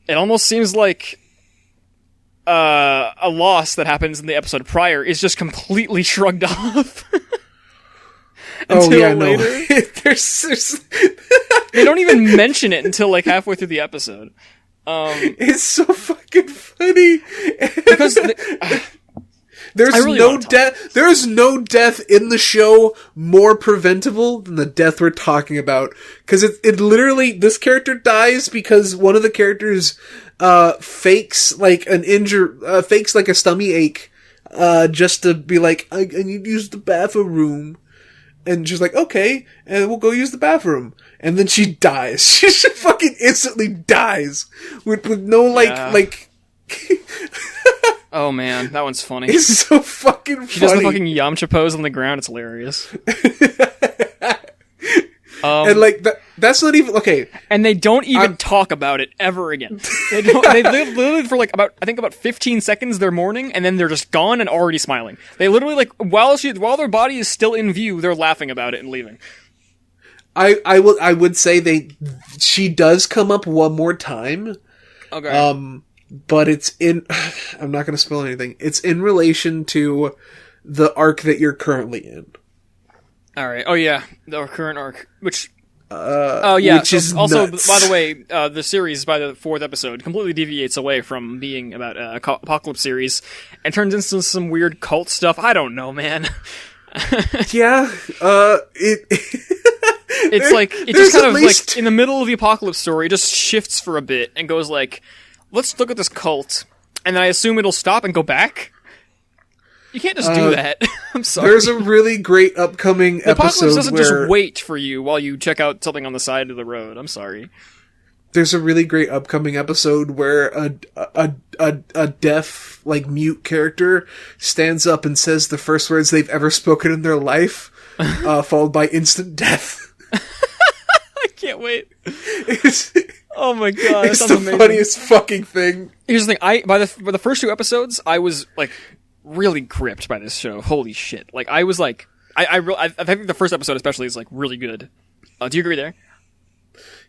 it almost seems like a loss that happens in the episode prior is just completely shrugged off. Later. No. there's they don't even mention it until like halfway through the episode. It's so fucking funny because there's no death. There is no death in the show more preventable than the death we're talking about. Because it literally, this character dies because one of the characters fakes like fakes like a stomach ache, just to be like, I need to use the bathroom. And she's like, okay, and we'll go use the bathroom. And then she dies. She fucking instantly dies. With no, like... Oh man, that one's funny. It's so fucking funny. She does the fucking Yamcha pose on the ground, it's hilarious. And like, that's not even... Okay. And they don't even talk about it ever again. They literally for like about 15 seconds they're mourning, and then they're just gone and already smiling. They literally like, while their body is still in view, they're laughing about it and leaving. I would say she does come up one more time. Okay. But it's I'm not going to spoil anything. It's in relation to the arc that you're currently in. All right. Oh yeah, the current arc, which which is also nuts. By the way, the series by the 4th episode completely deviates away from being about a apocalypse series and turns into some weird cult stuff. I don't know, man. Yeah. It's like it just kind of like in the middle of the apocalypse story, it just shifts for a bit and goes like, let's look at this cult, and then I assume it'll stop and go back. You can't just do that. I'm sorry. There's a really great upcoming the episode apocalypse doesn't just wait for you while you check out something on the side of the road. I'm sorry. There's a really great upcoming episode where a deaf, like, mute character stands up and says the first words they've ever spoken in their life, followed by instant death. I can't wait. Oh my god, it's the amazing. Funniest fucking thing. Here's the thing: by the first 2 episodes, I was like really gripped by this show. Holy shit! Like I was like, I think the first episode especially is like really good. Do you agree there?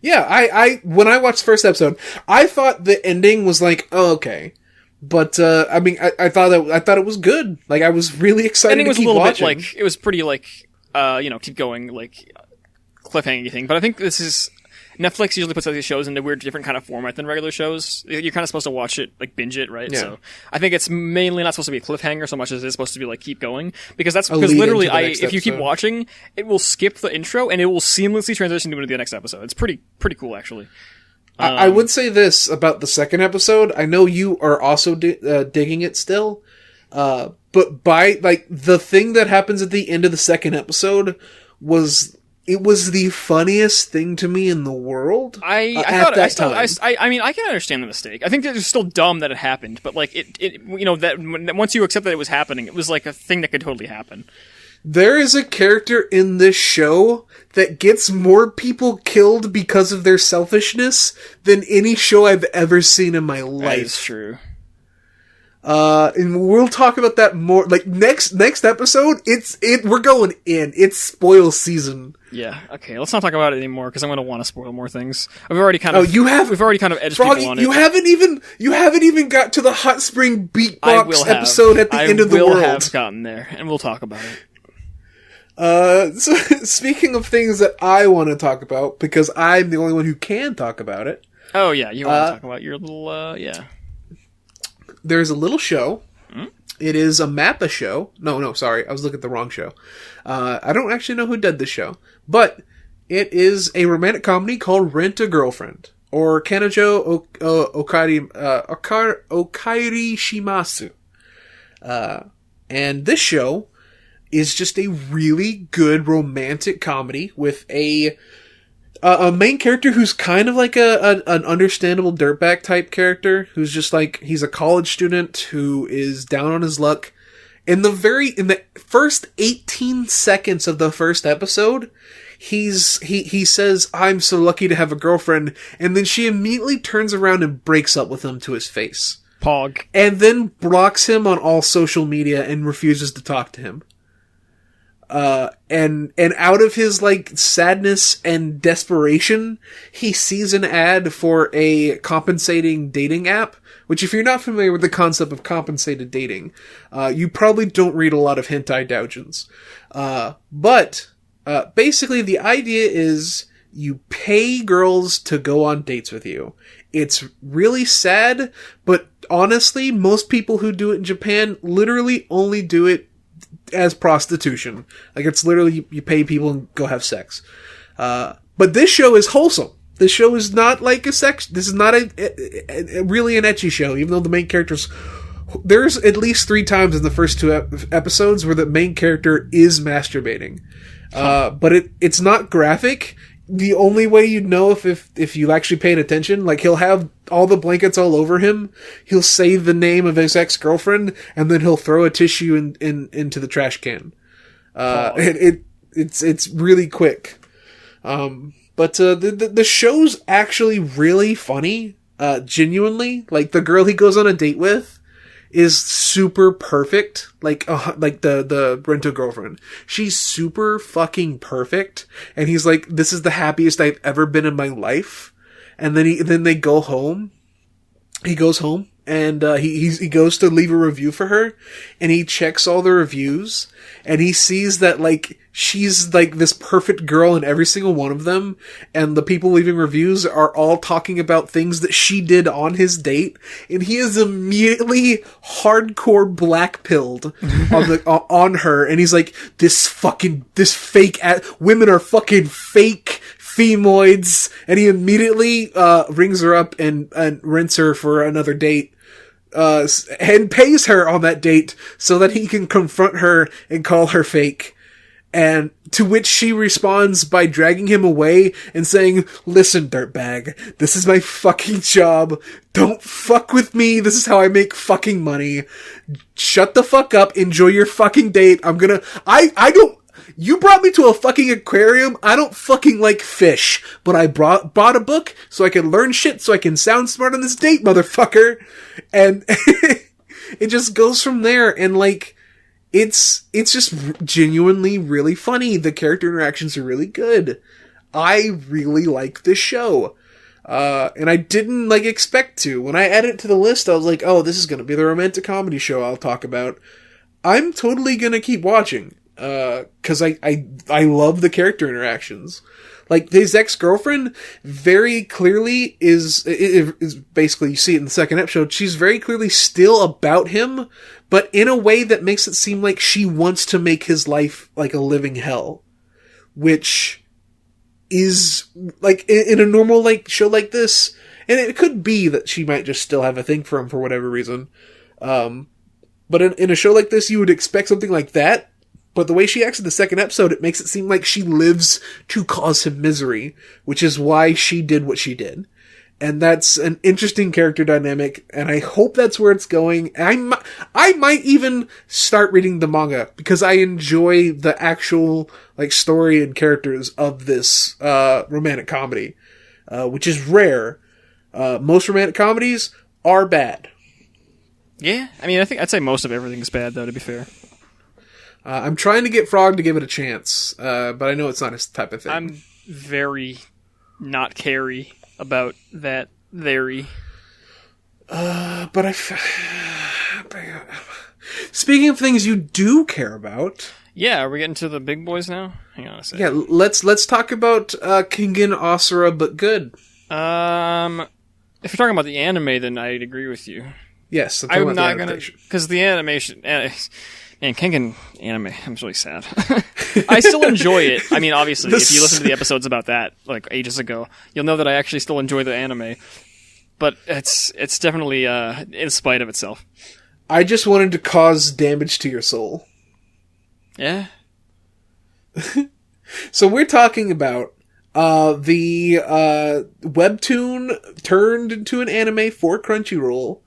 Yeah, I when I watched the first episode, I thought the ending was like, oh, okay, but I mean, I thought it was good. Like I was really excited to keep watching. Ending was a little bit like it was pretty like keep going like cliffhanging thing. But I think this is. Netflix usually puts out these shows in a weird, different kind of format than regular shows. You're kind of supposed to watch it, like binge it, right? Yeah. So I think it's mainly not supposed to be a cliffhanger so much as it's supposed to be like keep going, because literally, if you keep watching, it will skip the intro and it will seamlessly transition into the next episode. It's pretty cool, actually. I would say this about the second episode. I know you are also digging it still, but by like the thing that happens at the end of the second episode was. It was the funniest thing to me in the world. I mean, I can understand the mistake. I think that it's still dumb that it happened, but like it that once you accept that it was happening, it was like a thing that could totally happen. There is a character in this show that gets more people killed because of their selfishness than any show I've ever seen in my life. That is true. And we'll talk about that more, like, next episode. We're going in. It's spoil season. Yeah, okay, let's not talk about it anymore, because I'm going to want to spoil more things. We've already kind of edged Froggy, people on it. You haven't even got to the hot spring beatbox episode at the end of the world. I will have gotten there, and we'll talk about it. So, speaking of things that I want to talk about, because I'm the only one who can talk about it. Oh, yeah, you want to talk about your little, yeah. There's a little show. It is a Mappa show. No, sorry. I was looking at the wrong show. I don't actually know who did this show. But it is a romantic comedy called Rent a Girlfriend. Or Kanojo Okairi Shimasu. And this show is just a really good romantic comedy with a main character who's kind of like an understandable dirtbag type character, who's just like, he's a college student who is down on his luck. In the first 18 seconds of the first episode, he says, "I'm so lucky to have a girlfriend," and then she immediately turns around and breaks up with him to his face. Pog. And then blocks him on all social media and refuses to talk to him. And out of his, like, sadness and desperation, he sees an ad for a compensating dating app, which, if you're not familiar with the concept of compensated dating, you probably don't read a lot of hentai doujins. But basically the idea is you pay girls to go on dates with you. It's really sad, but honestly, most people who do it in Japan literally only do it as prostitution. Like, it's literally, you pay people and go have sex. But this show is wholesome. This show is not like a sex, this is not a really an ecchi show, even though the main character's, there's at least 3 times in the first 2 episodes where the main character is masturbating. But it's not graphic. The only way you'd know if you actually paid attention, like, he'll have all the blankets all over him, he'll say the name of his ex-girlfriend, and then he'll throw a tissue into the trash can. It's really quick. But the show's actually really funny, genuinely. Like, the girl he goes on a date with is super perfect. Like the Rento girlfriend. She's super fucking perfect. And he's like, this is the happiest I've ever been in my life. And then they go home. He goes home and he goes to leave a review for her, and he checks all the reviews, and he sees that, like, she's like this perfect girl in every single one of them, and the people leaving reviews are all talking about things that she did on his date, and he is immediately hardcore black-pilled on her, and he's like, this fake women are fucking fake femoids, and he immediately rings her up and rents her for another date, and pays her on that date so that he can confront her and call her fake. And to which she responds by dragging him away and saying, "Listen, dirtbag, this is my fucking job. Don't fuck with me. This is how I make fucking money. Shut the fuck up. Enjoy your fucking date. You brought me to a fucking aquarium. I don't fucking like fish, but I bought a book so I can learn shit so I can sound smart on this date, motherfucker." And it just goes from there, and, like, it's just genuinely really funny. The character interactions are really good. I really like this show. And I didn't, like, expect to. When I added it to the list, I was like, oh, this is gonna be the romantic comedy show I'll talk about. I'm totally gonna keep watching. Cause I love the character interactions. Like, his ex-girlfriend very clearly is basically, you see it in the second episode, she's very clearly still about him, but in a way that makes it seem like she wants to make his life like a living hell. Which is, like, in a normal, like, show like this, and it could be that she might just still have a thing for him for whatever reason. But in a show like this, you would expect something like that. But the way she acts in the second episode, it makes it seem like she lives to cause him misery, which is why she did what she did. And that's an interesting character dynamic, and I hope that's where it's going. I might even start reading the manga, because I enjoy the actual, like, story and characters of this romantic comedy, which is rare. Most romantic comedies are bad. Yeah, I mean, I'd say most of everything's bad, though, to be fair. I'm trying to get Frog to give it a chance, but I know it's not his type of thing. I'm very not carey about that very. But speaking of things you do care about... Yeah, are we getting to the big boys now? Hang on a second. Yeah, let's talk about Kingen Asura, but good. If you're talking about the anime, then I'd agree with you. Yes, I'm not gonna, because the animation, man, Kengan anime, I'm really sad. I still enjoy it. I mean, obviously, if you listen to the episodes about that, like ages ago, you'll know that I actually still enjoy the anime. But it's definitely in spite of itself. I just wanted to cause damage to your soul. Yeah. So we're talking about the webtoon turned into an anime for Crunchyroll.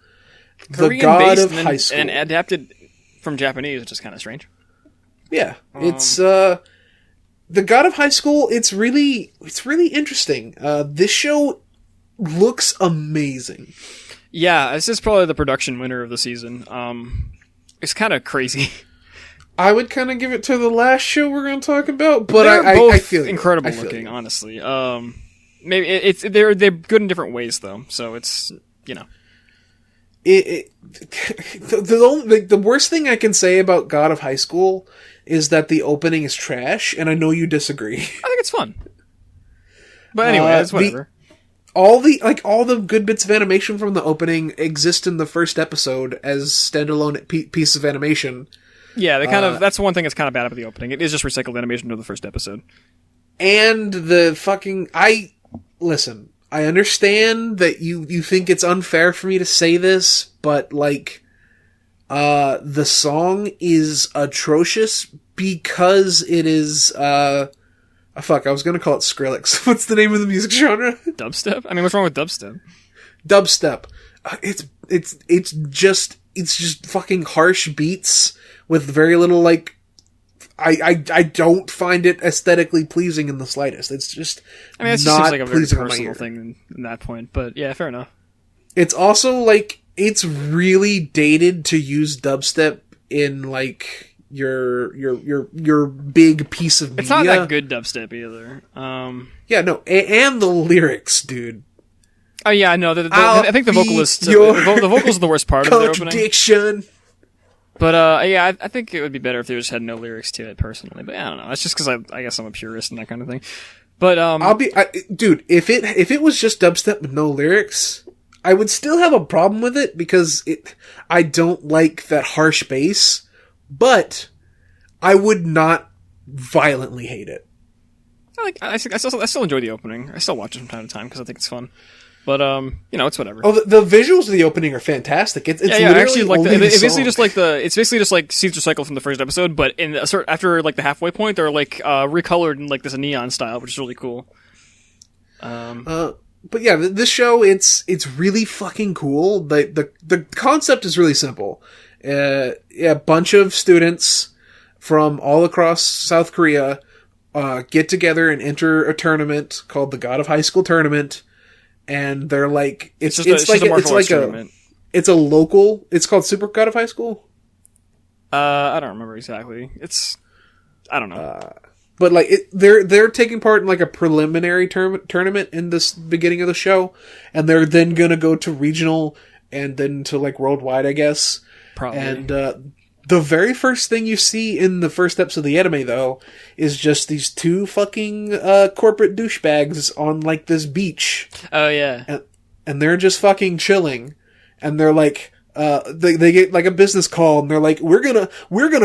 The God of High School. And adapted from Japanese, which is kind of strange. Yeah. It's The God of High School, it's really interesting. This show looks amazing. Yeah, this is probably the production winner of the season. It's kind of crazy. I would kind of give it to the last show we're going to talk about, but I feel incredible looking, honestly. Maybe they're good in different ways, though. So it's, you know. The worst thing I can say about God of High School is that the opening is trash, and I know you disagree. I think it's fun. But anyway, it's whatever. All the good bits of animation from the opening exist in the first episode as standalone pieces of animation. Yeah, that's one thing that's kind of bad about the opening. It is just recycled animation to the first episode. And listen, I understand that you think it's unfair for me to say this, but the song is atrocious because it is, I was gonna call it Skrillex. What's the name of the music genre? Dubstep? I mean, what's wrong with dubstep? Dubstep. It's just fucking harsh beats with very little, I don't find it aesthetically pleasing in the slightest. It's just I mean, it not seems like a very pleasing personal thing in that point, but yeah, fair enough. It's also, it's really dated to use dubstep in, your big piece of media. It's not that good dubstep either. Yeah, no, and the lyrics, dude. Oh yeah, I know. I think the vocalist, the vocals are the worst part of the opening. But yeah, I think it would be better if they just had no lyrics to it personally. But I don't know. That's just because I guess I'm a purist and that kind of thing. But dude, if it was just dubstep with no lyrics, I would still have a problem with it because I don't like that harsh bass. But I would not violently hate it. I still enjoy the opening. I still watch it from time to time because I think it's fun. But it's whatever. Oh, the visuals of the opening are fantastic. It's literally actually like it's basically just like the scenes recycled from the first episode, but in after the halfway point, they're recolored in this neon style, which is really cool. But yeah, this show it's really fucking cool. The concept is really simple. A bunch of students from all across South Korea get together and enter a tournament called the God of High School Tournament. And they're it's a local. It's called Super God of High School. I don't remember exactly. I don't know. But they're taking part in a preliminary tournament in this beginning of the show, and they're then gonna go to regional and then to worldwide, I guess. Probably. And the very first thing you see in the first episode of the anime, though, is just these two fucking corporate douchebags on this beach. Oh yeah, and they're just fucking chilling, and they're they get a business call, and they're we're gonna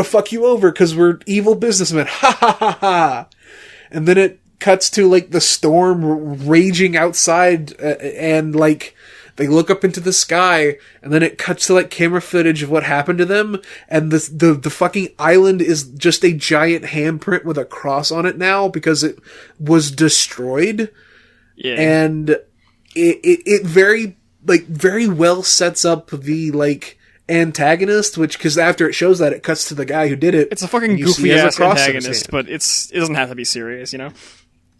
fuck you over because we're evil businessmen, ha ha ha ha, and then it cuts to the storm raging outside, and they look up into the sky, and then it cuts to camera footage of what happened to them, and the fucking island is just a giant handprint with a cross on it now because it was destroyed. Yeah, and it very well sets up the antagonist, because after it shows that, it cuts to the guy who did it. It's a fucking goofy ass antagonist, but it doesn't have to be serious, you know.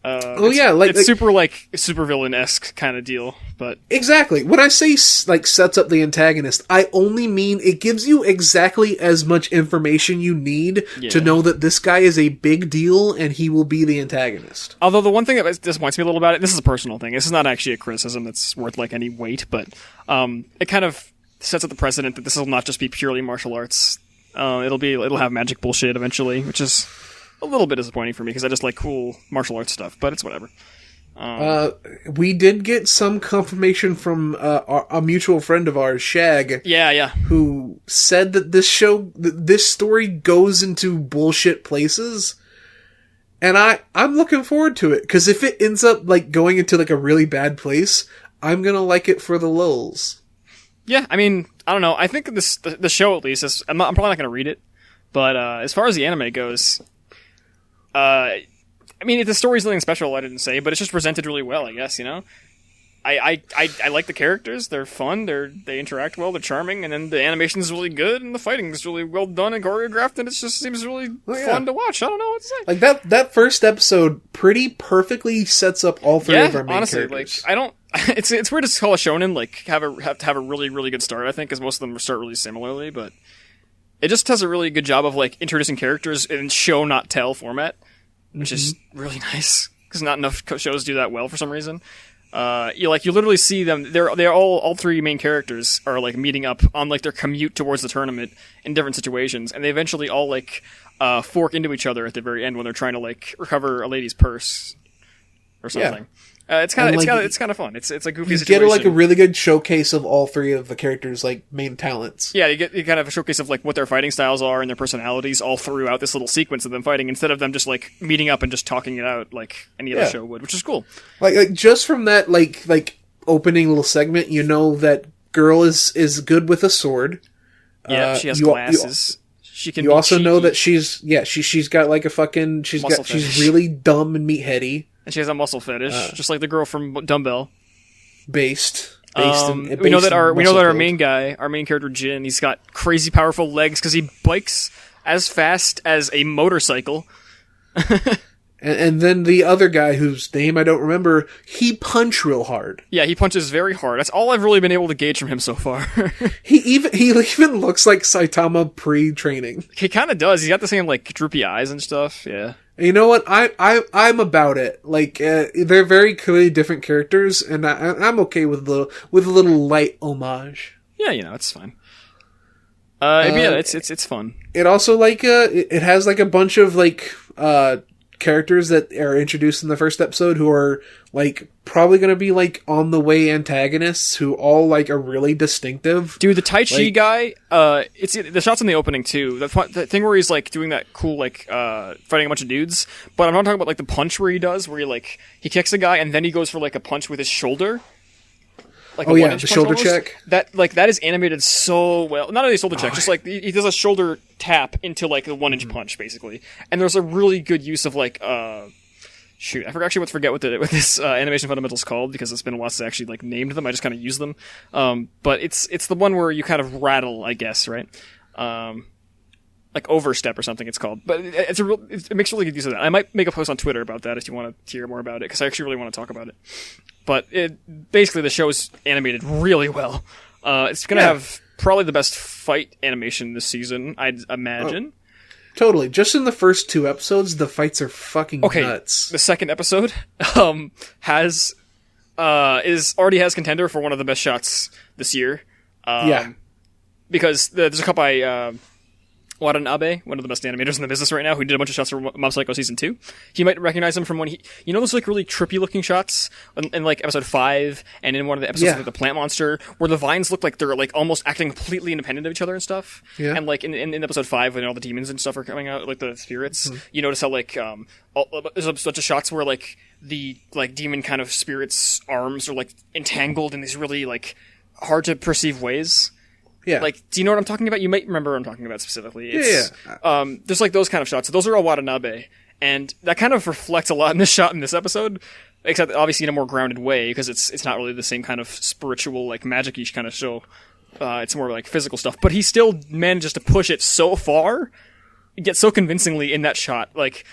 It's super supervillain-esque kind of deal, but exactly. When I say like sets up the antagonist, I only mean it gives you exactly as much information you need to know that this guy is a big deal and he will be the antagonist. Although the one thing that disappoints me a little about it, this is a personal thing. This is not actually a criticism that's worth like any weight, but it kind of sets up the precedent that this will not just be purely martial arts. It'll have magic bullshit eventually, which is a little bit disappointing for me because I just like cool martial arts stuff, but it's whatever. We did get some confirmation from a mutual friend of ours, Shag. Yeah. Who said that this story goes into bullshit places. And I'm looking forward to it, because if it ends up like going into like a really bad place, I'm gonna like it for the lulz. Yeah, I mean, I don't know. I think the show at least is. I'm probably not gonna read it, but as far as the anime goes, I mean, the story's nothing special. I didn't say, but it's just presented really well. I guess, you know. I like the characters. They're fun. They interact well. They're charming, and then the animation is really good, and the fighting is really well done and choreographed, and it just seems really fun to watch. I don't know what to say. Like that first episode pretty perfectly sets up all three of our main characters. Like I don't. It's weird to call a shonen like have to have a really really good start. I think because most of them start really similarly, but it just does a really good job of like introducing characters in show not tell format, which is really nice because not enough shows do that well for some reason. You literally see them. They're all three main characters are like meeting up on like their commute towards the tournament in different situations, and they eventually all like fork into each other at the very end when they're trying to like recover a lady's purse or something. Yeah. It's kind of fun. It's a goofy situation. You get a really good showcase of all three of the characters' like main talents. Yeah, you kind of a showcase of like what their fighting styles are and their personalities all throughout this little sequence of them fighting, instead of them just like meeting up and just talking it out like any other show would, which is cool. Like just from that like opening little segment, you know that girl is good with a sword. Yeah, she has glasses. She can. You also cheeky. know that she's got like a fucking she's really dumb and meatheady. And she has a muscle fetish, just like the girl from Dumbbell. Based we know that our main character Jin, he's got crazy powerful legs because he bikes as fast as a motorcycle. and then the other guy whose name I don't remember, he punch real hard. Yeah, he punches very hard. That's all I've really been able to gauge from him so far. he even looks like Saitama pre-training. He kind of does. He's got the same like droopy eyes and stuff. Yeah. You know what? I'm about it. Like they're very clearly different characters, and I'm okay with a little light homage. Yeah, it's fine. It's fun. It also like it has like a bunch of like characters that are introduced in the first episode who are like probably going to be like on the way antagonists who all like are really distinctive. Dude, the Tai Chi guy, it's the shots in the opening too. The thing where he's like doing that cool like fighting a bunch of dudes, but I'm not talking about like the punch where he does where he kicks a guy and then he goes for like a punch with his shoulder. Like the shoulder almost. check. That is animated so well. Not only a shoulder check, just like he does a shoulder tap into like the 1-inch punch, basically. And there's a really good use of like shoot, I forget what this animation fundamental's called because it's been a while since I actually like named them. I just kind of use them. But it's the one where you kind of rattle, I guess, right? Like overstep or something it's called. But it makes really good use of that. I might make a post on Twitter about that if you want to hear more about it, because I actually really want to talk about it. But basically the show is animated really well. It's going to have probably the best fight animation this season, I'd imagine. Oh, totally. Just in the first 2 episodes, the fights are fucking nuts. The second episode already has contender for one of the best shots this year. Because there's a couple Watanabe, one of the best animators in the business right now, who did a bunch of shots for Mob Psycho Season 2. You might recognize him from when those like really trippy looking shots in like episode 5 and in one of the episodes of the plant monster where the vines look like they're like almost acting completely independent of each other and stuff. Yeah. And like in episode 5 when all the demons and stuff are coming out, like the spirits, you notice how like there's a bunch of shots where like the like demon kind of spirits' arms are like entangled in these really like hard to perceive ways. Yeah. Like, do you know what I'm talking about? You might remember what I'm talking about specifically. There's like those kind of shots. Those are all Watanabe. And that kind of reflects a lot in this shot in this episode. Except obviously in a more grounded way, because it's not really the same kind of spiritual, like magic-y kind of show. It's more like physical stuff. But he still manages to push it so far, yet so convincingly in that shot. Like,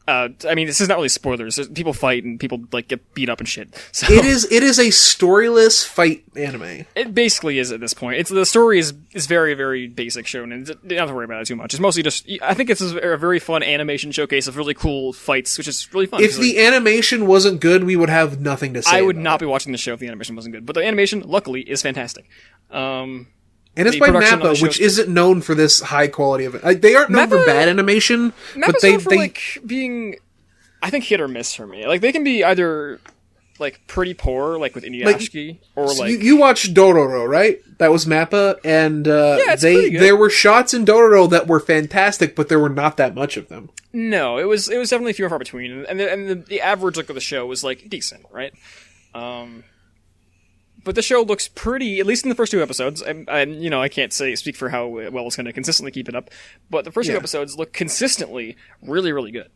I mean, this is not really spoilers. People fight and people like get beat up and shit. So It is a storyless fight anime. it basically is at this point. The story is very, very basic shonen. You don't have to worry about it too much. It's mostly just, I think it's a very fun animation showcase of really cool fights, which is really fun. If the animation wasn't good, we would have nothing to say. I would about not it. be watching the show if the animation wasn't good. But the animation, luckily, is fantastic. And it's the by production on the Mappa, show which is isn't known for this high quality of it. Like, they aren't known for Mappa- bad animation, but Mappa's they known for, like, being, I think, hit or miss for me. Like, they can be either, like, pretty poor, like with Inuyashiki, or so like... you watched Dororo, right? That was Mappa, and it's pretty good. there were shots in Dororo that were fantastic, but there were not that much of them. No, it was definitely few and far between, and the average look of the show was, like, decent, right? But the show looks pretty, at least in the first 2 episodes. I can't speak for how well it's going to consistently keep it up, but the first 2 episodes look consistently really, really good.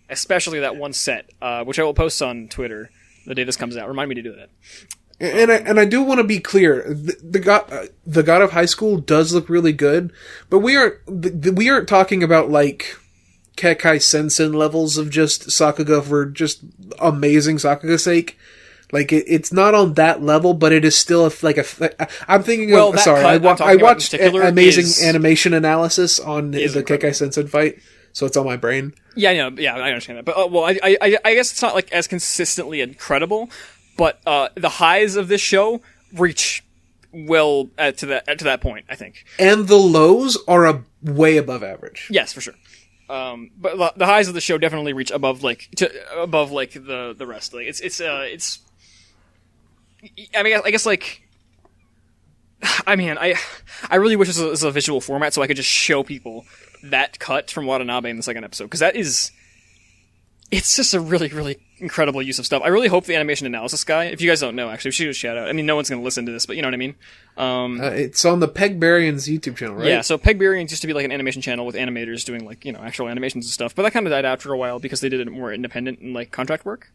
Especially that one set, which I will post on Twitter the day this comes out. Remind me to do that. And I do want to be clear: the God of High School does look really good, but we aren't talking about like Kekai Sensen levels of just Sakuga for just amazing Sakuga's sake. Like it's not on that level, but it is still I'm thinking of. Sorry, I watched amazing animation analysis on the Kekai Sensen fight, so it's on my brain. Yeah, I understand that, but I guess it's not like as consistently incredible, but the highs of this show reach well to that point, I think, and the lows are way above average. Yes, for sure. But the highs of the show definitely reach above the rest. Like it's. I mean, I guess like. I mean, I really wish this was a visual format so I could just show people that cut from Watanabe in the second episode, because it's just a really, really incredible use of stuff. I really hope the animation analysis guy, if you guys don't know, actually, we should do a shout out. I mean, no one's going to listen to this, but you know what I mean? It's on the Peg Barian's YouTube channel, right? Yeah, so Peg Barian's used to be like an animation channel with animators doing like, actual animations and stuff, but that kind of died after a while because they did it more independent and like contract work.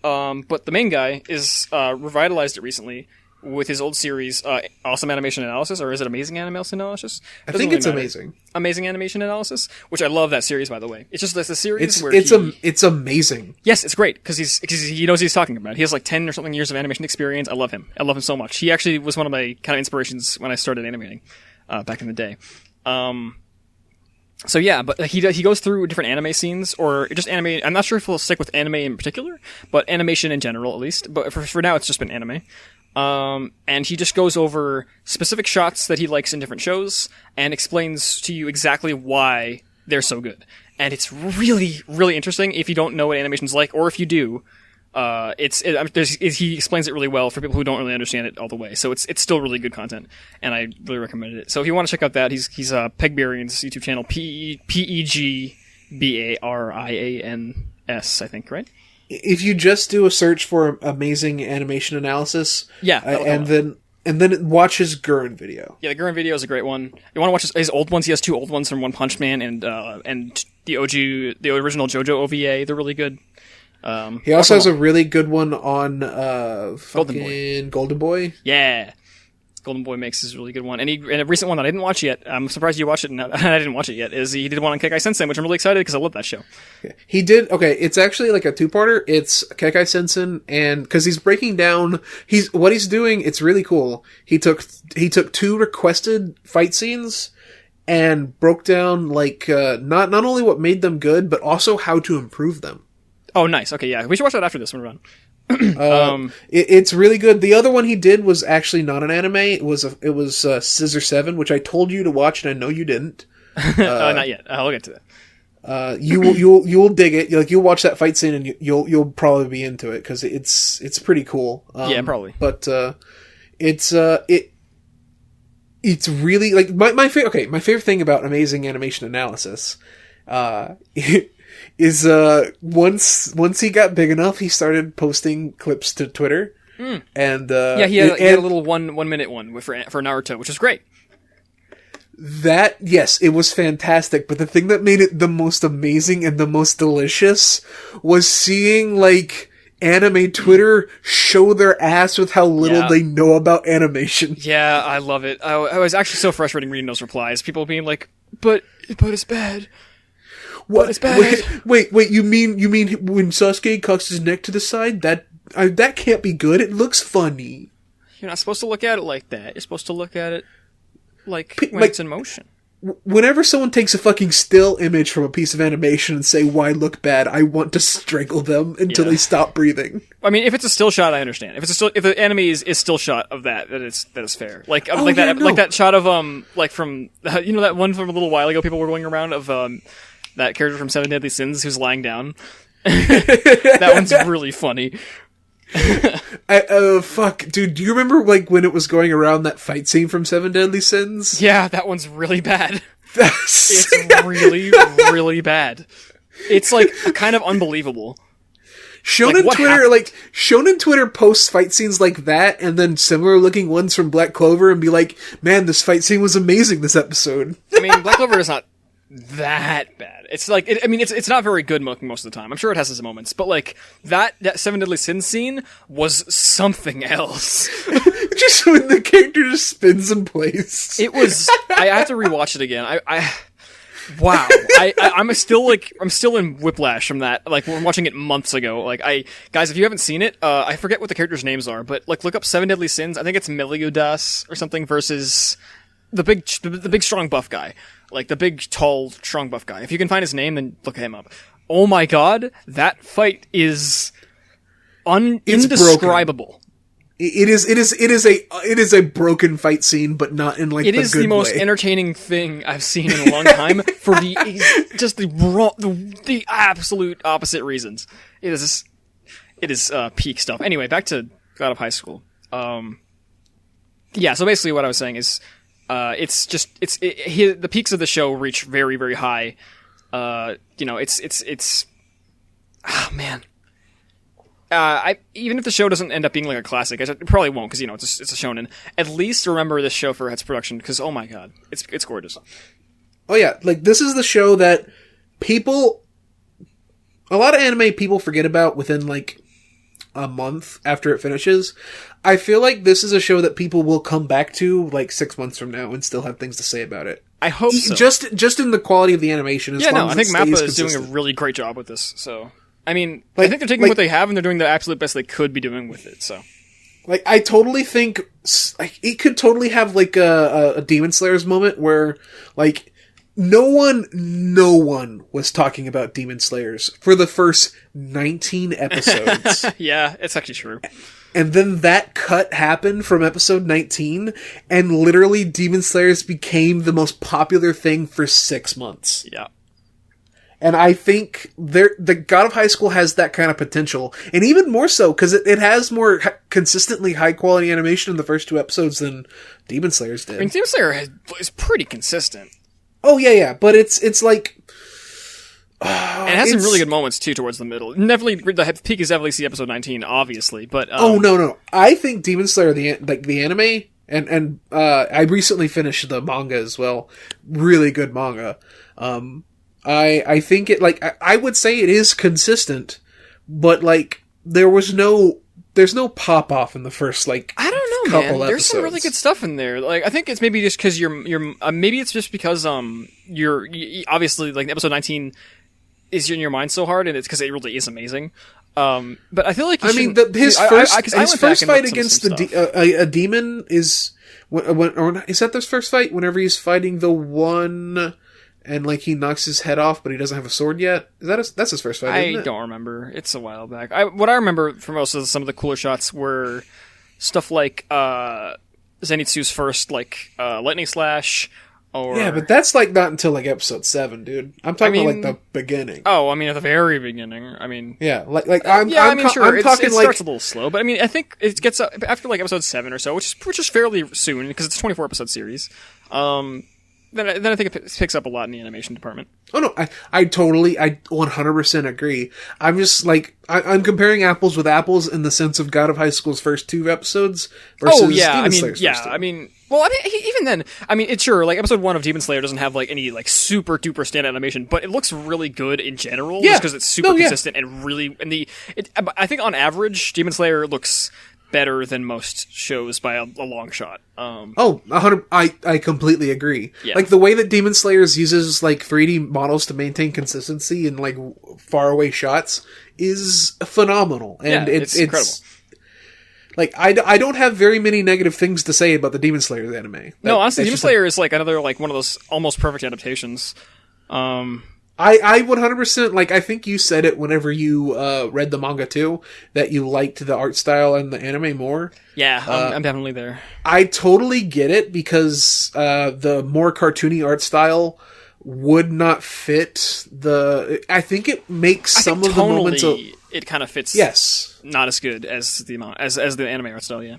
But the main guy is revitalized it recently with his old series, Awesome Animation Analysis, or is it Amazing Animation Analysis? I think it's amazing. Amazing Animation Analysis, which I love that series, by the way. It's just the series it's amazing. Yes, it's great because he knows what he's talking about. He has like 10 or something years of animation experience. I love him. I love him so much. He actually was one of my kind of inspirations when I started animating back in the day. So yeah, but he goes through different anime scenes, or just anime. I'm not sure if he'll stick with anime in particular, but animation in general at least. But for now, it's just been anime. And he just goes over specific shots that he likes in different shows and explains to you exactly why they're so good. And it's really, really interesting if you don't know what animation's like, or if you do. He explains it really well for people who don't really understand it all the way. So it's still really good content, and I really recommend it. So if you want to check out that, he's Peg Barian's YouTube channel, PEGBARIANS, I think, right? If you just do a search for amazing animation analysis, and then watch his Gurren video. Yeah, the Gurren video is a great one. You want to watch his old ones? He has 2 old ones from One Punch Man and the original JoJo OVA. They're really good. He also has a really good one on Golden Boy. Yeah. Golden Boy makes this really good one. And a recent one that I didn't watch yet, I'm surprised you watched it and I didn't watch it yet, is he did one on Kekai Sensen, which I'm really excited because I love that show. He did, it's actually like a 2-parter. It's Kekai Sensen, and because he's breaking down, what he's doing, it's really cool. He took 2 requested fight scenes and broke down like, not only what made them good, but also how to improve them. Oh, nice. Okay, yeah. We should watch that after this when we're done. It's really good. The other one he did was actually not an anime. It was Scissor 7, which I told you to watch, and I know you didn't. Not yet. I'll get to that. You'll dig it. You'll watch that fight scene, and you'll probably be into it because it's pretty cool. Yeah, probably. But it's really like my favorite thing about amazing animation analysis. Is once he got big enough, he started posting clips to Twitter, and he had a little 1 minute one for Naruto, which is great. That, yes, it was fantastic, but the thing that made it the most amazing and the most delicious was seeing like anime Twitter show their ass with how little they know about animation. Yeah, I love it. I was actually so frustrating reading those replies. People being like, but it's bad. What? it's bad. Wait. You mean when Sasuke cocks his neck to the side? That can't be good. It looks funny. You're not supposed to look at it like that. You're supposed to look at it like when it's in motion. Whenever someone takes a fucking still image from a piece of animation and say, why look bad, I want to strangle them until they stop breathing. I mean, if it's a still shot, I understand. If the enemy is still shot of that is fair. Like that shot of like from that one from a little while ago people were going around of that character from Seven Deadly Sins who's lying down. That one's really funny. Fuck, dude, do you remember like when it was going around that fight scene from Seven Deadly Sins? Yeah, that one's really bad. It's really, really bad. It's like kind of unbelievable. Shonen Twitter posts fight scenes like that and then similar looking ones from Black Clover and be like, man, this fight scene was amazing this episode. I mean, Black Clover is not that bad. It's like, it's not very good looking most of the time. I'm sure it has its moments, but like that Seven Deadly Sins scene was something else. Just when the character just spins in place. It was. I have to rewatch it again. Wow. I'm still in whiplash from that. Like we're watching it months ago. Like guys, if you haven't seen it, I forget what the characters' names are, but like look up Seven Deadly Sins. I think it's Meliodas or something versus the big strong buff guy. Like, the big, tall, strong, buff guy. If you can find his name, then look him up. Oh my god, that fight is indescribable. It is a broken fight scene, but not in like it the is good the most way. Entertaining thing I've seen in a long time for the absolute opposite reasons. It is peak stuff. Anyway, back to God of High School. Yeah, so basically what I was saying is the peaks of the show reach very, very high. It's oh man. Even if the show doesn't end up being like a classic, it probably won't because it's a shonen. At least remember this show for its production because oh my god, it's gorgeous. Oh yeah, like this is the show that a lot of anime people forget about within like a month after it finishes. I feel like this is a show that people will come back to like 6 months from now and still have things to say about it. I hope so. Just in the quality of the animation. I think Mappa is doing a really great job with this. So, I mean, I think they're taking what they have and they're doing the absolute best they could be doing with it. So, like, I totally think like it could totally have like a Demon Slayer's moment where like no one was talking about Demon Slayers for the first 19 episodes. Yeah, it's actually true. And then that cut happened from episode 19, and literally Demon Slayers became the most popular thing for 6 months. Yeah. And I think the God of High School has that kind of potential. And even more so, because it has more consistently high-quality animation in the first 2 episodes than Demon Slayers did. I mean, Demon Slayer is pretty consistent. Oh, yeah. But it's like... and it has some really good moments, too, towards the middle. Definitely, the peak is definitely episode 19, obviously, but... No. I think Demon Slayer, the anime, and I recently finished the manga as well. Really good manga. I think it, like, I would say it is consistent, but, like, there's no pop-off in the first, like, I don't know, couple man. There's episodes. some really good stuff in there. Like, I think it's maybe just because maybe it's just because, you're obviously, like, episode 19 is in your mind so hard, and it's because it really is amazing. But I feel like his first fight against a demon is is that his first fight? Whenever he's fighting the one, and like he knocks his head off, but he doesn't have a sword yet. That's his first fight? Isn't it? Don't remember. It's a while back. What I remember from most of some of the cooler shots were stuff like Zenitsu's first like lightning slash. Yeah, but that's like not until like episode 7, dude. I'm talking about like the beginning. Oh, I mean at the very beginning. I mean, yeah, like sure. I'm talking it like starts a little slow, but I mean, I think it gets up after like episode 7 or so, which is fairly soon because it's a 24 episode series. Then I think it picks up a lot in the animation department. Oh no, I 100% agree. I'm just like I'm comparing apples with apples in the sense of God of High School's first 2 episodes versus Demon Slayer's first 2. I mean, well, I mean, even then, I mean, it's sure like episode 1 of Demon Slayer doesn't have like any like super duper standout animation, but it looks really good in general, just because it's super consistent and really I think on average Demon Slayer looks better than most shows by a long shot. 100. I completely agree. Yeah. Like the way that Demon Slayers uses like 3D models to maintain consistency in like far away shots is phenomenal, and it's incredible. Like I don't have very many negative things to say about the Demon Slayer anime. No, honestly, Demon Slayer is like another like one of those almost perfect adaptations. I 100%, like, I think you said it whenever you read the manga too, that you liked the art style and the anime more. Yeah, I'm definitely there. I totally get it, because the more cartoony art style would not fit the... I think it makes some of the moments... it kind of fits. Yes. Not as good as the anime art style, yeah.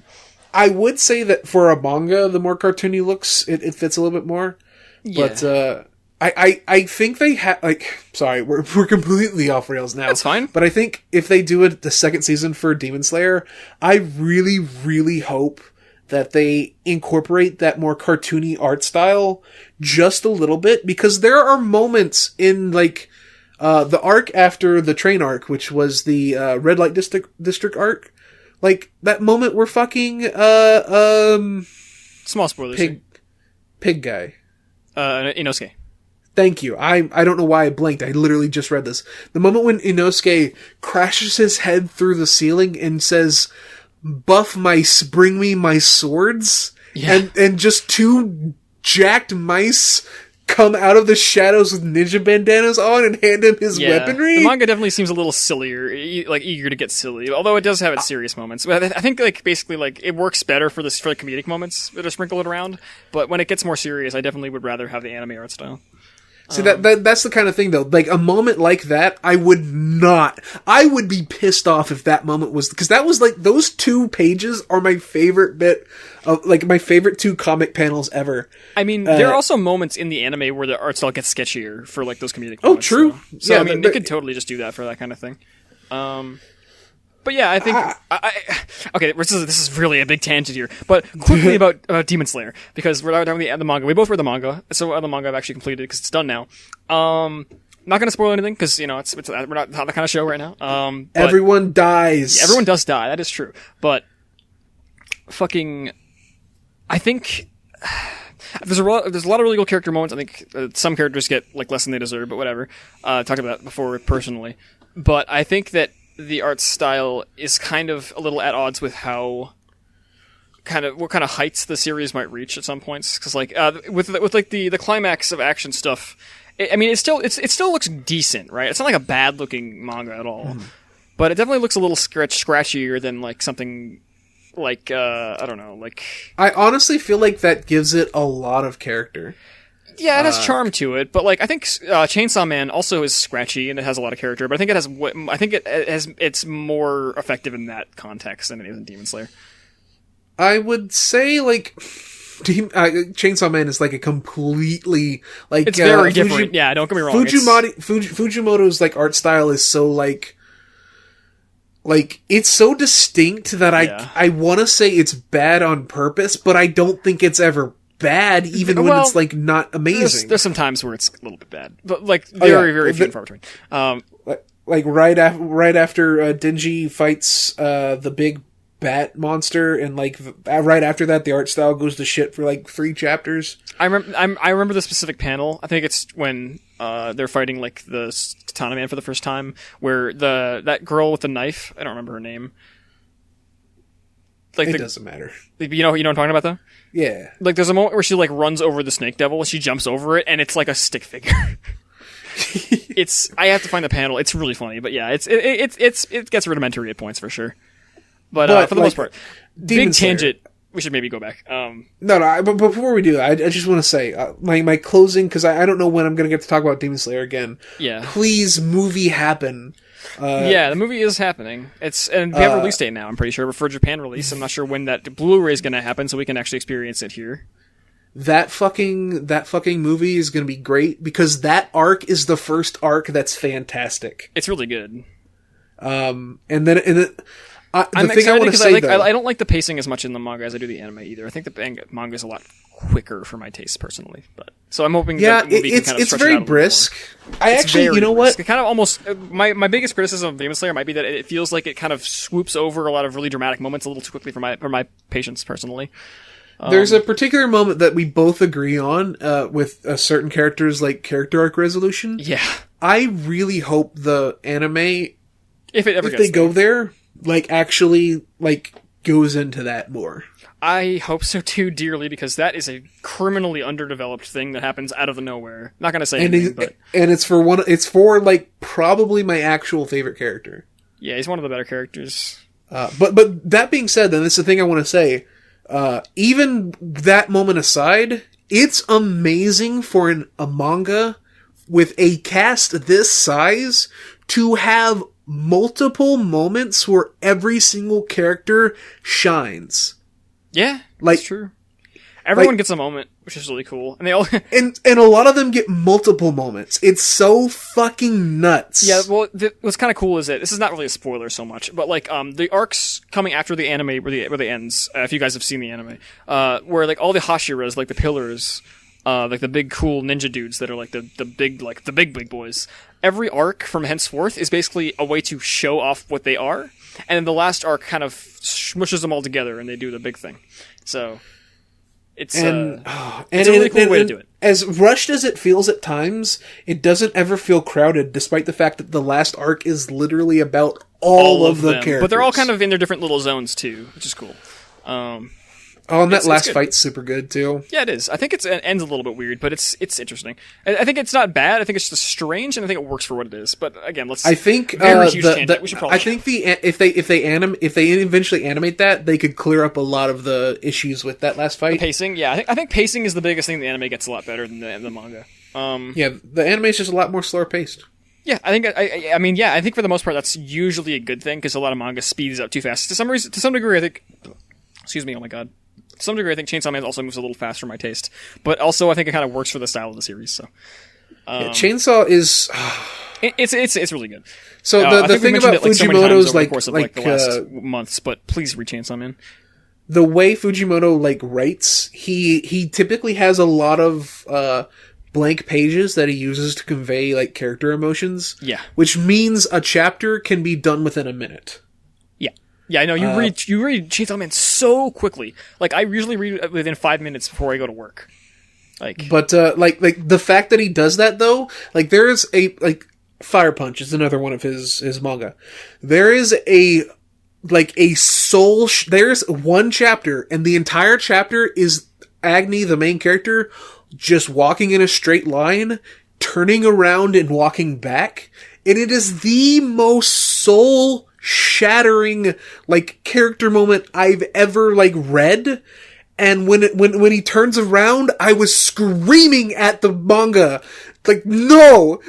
I would say that for a manga, the more cartoony looks, it fits a little bit more. Yeah. But, I think they have, like, sorry, we're completely off rails now. That's fine. But I think if they do it the second season for Demon Slayer, I really, really hope that they incorporate that more cartoony art style just a little bit, because there are moments in, like, the arc after the train arc, which was the, Red Light District arc, like, that moment where fucking, small spoilers. Pig guy. Inosuke. Thank you. I don't know why I blinked. I literally just read this. The moment when Inosuke crashes his head through the ceiling and says, "Buff mice, bring me my swords," and just two jacked mice come out of the shadows with ninja bandanas on and hand him his weaponry. The manga definitely seems a little sillier, like eager to get silly, although it does have its serious moments. But I think like basically like it works better for the comedic moments that are sprinkled around. But when it gets more serious, I definitely would rather have the anime art style. See, that's the kind of thing, though. Like, a moment like that, I would be pissed off if that moment was... Because that was, like, those 2 pages are my favorite bit of... Like, my favorite 2 comic panels ever. I mean, there are also moments in the anime where the art style gets sketchier for, like, those comedic moments. Oh, true. So yeah, I mean, they could totally just do that for that kind of thing. But yeah, I think... okay, this is really a big tangent here. But quickly about Demon Slayer, because we're done with the manga. We both read the manga, so the manga I've actually completed because it's done now. Not going to spoil anything, because, you know, we're not that kind of show right now. Everyone dies. Yeah, everyone does die, that is true. But fucking... I think... There's a lot of really cool character moments. I think some characters get like less than they deserve, but whatever. Talked about that before personally. But I think that the art style is kind of a little at odds with what kind of heights the series might reach at some points. Because like with like the climax of action stuff, it still looks decent, right? It's not like a bad looking manga at all, but it definitely looks a little scratchier than like something like I don't know, like... I honestly feel like that gives it a lot of character. Yeah, it has charm to it, but like I think Chainsaw Man also is scratchy and it has a lot of character. But I think it's more effective in that context than it is in Demon Slayer. I would say like Chainsaw Man is like a completely like it's very different. Yeah, don't get me wrong. Fujimoto's like art style is so like it's so distinct that I want to say it's bad on purpose, but I don't think it's ever bad, even when it's like not amazing. There's some times where it's a little bit bad, but like very few and far between. Like right after Denji fights the big bat monster, and like right after that, the art style goes to shit for like 3 chapters. I remember the specific panel. I think it's when they're fighting like the Katana Man for the first time, where that girl with the knife. I don't remember her name. Like it doesn't matter. You know what I'm talking about though? Yeah. Like there's a moment where she like runs over the snake devil, she jumps over it, and it's like a stick figure. I have to find the panel. It's really funny, but yeah, it gets rudimentary at points for sure. But for the most part, big tangent. We should maybe go back. No. But before we do that, I just want to say my closing, because I don't know when I'm going to get to talk about Demon Slayer again. Yeah. Please, movie happen. Yeah, the movie is happening. And we have a release date now, I'm pretty sure, for Japan release. I'm not sure when that Blu-ray is going to happen, so we can actually experience it here. That fucking movie is going to be great, because that arc is the first arc that's fantastic. It's really good. And then I'm thing I excited want to because say, though, I don't like the pacing as much in the manga as I do the anime either. I think the manga is a lot quicker for my taste personally, but so I'm hoping that the movie can kind of it's stretch very it out a little brisk. more. I It's actually, very you know brisk. what? It kind of almost my biggest criticism of Demon Slayer might be that it feels like it kind of swoops over a lot of really dramatic moments a little too quickly for my patience personally. There's a particular moment that we both agree on with a certain character's like character arc resolution. Yeah, I really hope the anime, if it ever if gets they go there, like actually like goes into that more. I hope so too, dearly, because that is a criminally underdeveloped thing that happens out of the nowhere. Not gonna say anything, but it's for like probably my actual favorite character. yeah, he's one of the better characters. But that being said, then this is the thing I want to say. Even that moment aside, it's amazing for a manga with a cast this size to have multiple moments where every single character shines. Yeah, Like, that's true. Everyone gets a moment, which is really cool, and they all and a lot of them get multiple moments. It's so fucking nuts. Yeah, well, what's kind of cool is that this is not really a spoiler so much, but like the arcs coming after the anime where they ends. If you guys have seen the anime, where like all the Hashiras, like the pillars, like the big cool ninja dudes that are like the big boys. Every arc from henceforth is basically a way to show off what they are, and then the last arc kind of smushes them all together and they do the big thing. So it's a really cool way to do it. As rushed as it feels at times, it doesn't ever feel crowded, despite the fact that the last arc is literally about all of the characters. But they're all kind of in their different little zones too, which is cool. And that last fight's super good too. Yeah, it is. I think it ends a little bit weird, but it's interesting. I think it's not bad. I think it's just strange, and I think it works for what it is. But again, I think if they eventually animate that, they could clear up a lot of the issues with that last fight. The pacing, yeah. I think pacing is the biggest thing. The anime gets a lot better than the manga. Yeah, the anime is just a lot more slower paced. Yeah, I think. I mean, yeah. I think for the most part, that's usually a good thing because a lot of manga speeds up too fast. To some degree, I think. Excuse me. Oh my god. To some degree, I think Chainsaw Man also moves a little faster for my taste, but also I think it kind of works for the style of the series. So, Chainsaw is it's really good. So the thing about Fujimoto's over the course of the last months, but please read Chainsaw Man. The way Fujimoto writes, he typically has a lot of blank pages that he uses to convey character emotions. Yeah, which means a chapter can be done within a minute. Yeah, I know. You read Chainsaw Man so quickly. Like, I usually read it within 5 minutes before I go to work. But the fact that he does that though, there's Fire Punch is another one of his manga. There is there's one chapter, and the entire chapter is Agni, the main character, just walking in a straight line, turning around and walking back, and it is the most soul-shattering character moment I've ever read. And when he turns around, I was screaming at the manga. No,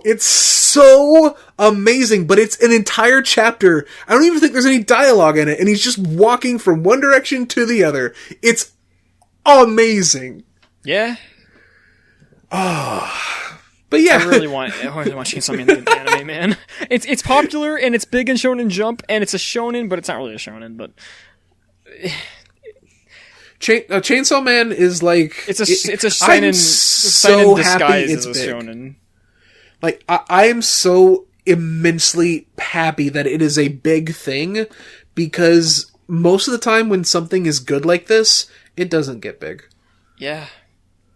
it's so amazing, but it's an entire chapter. I don't even think there's any dialogue in it, and he's just walking from one direction to the other. It's amazing. Yeah. But yeah. I really want Chainsaw Man in anime, man. It's popular, and it's big in Shonen Jump, and it's a shonen, but it's not really a shonen, but... Chainsaw Man is it's a seinen, so disguised it's as a big. shonen. I am so immensely happy that it is a big thing, because most of the time when something is good like this, it doesn't get big. Yeah,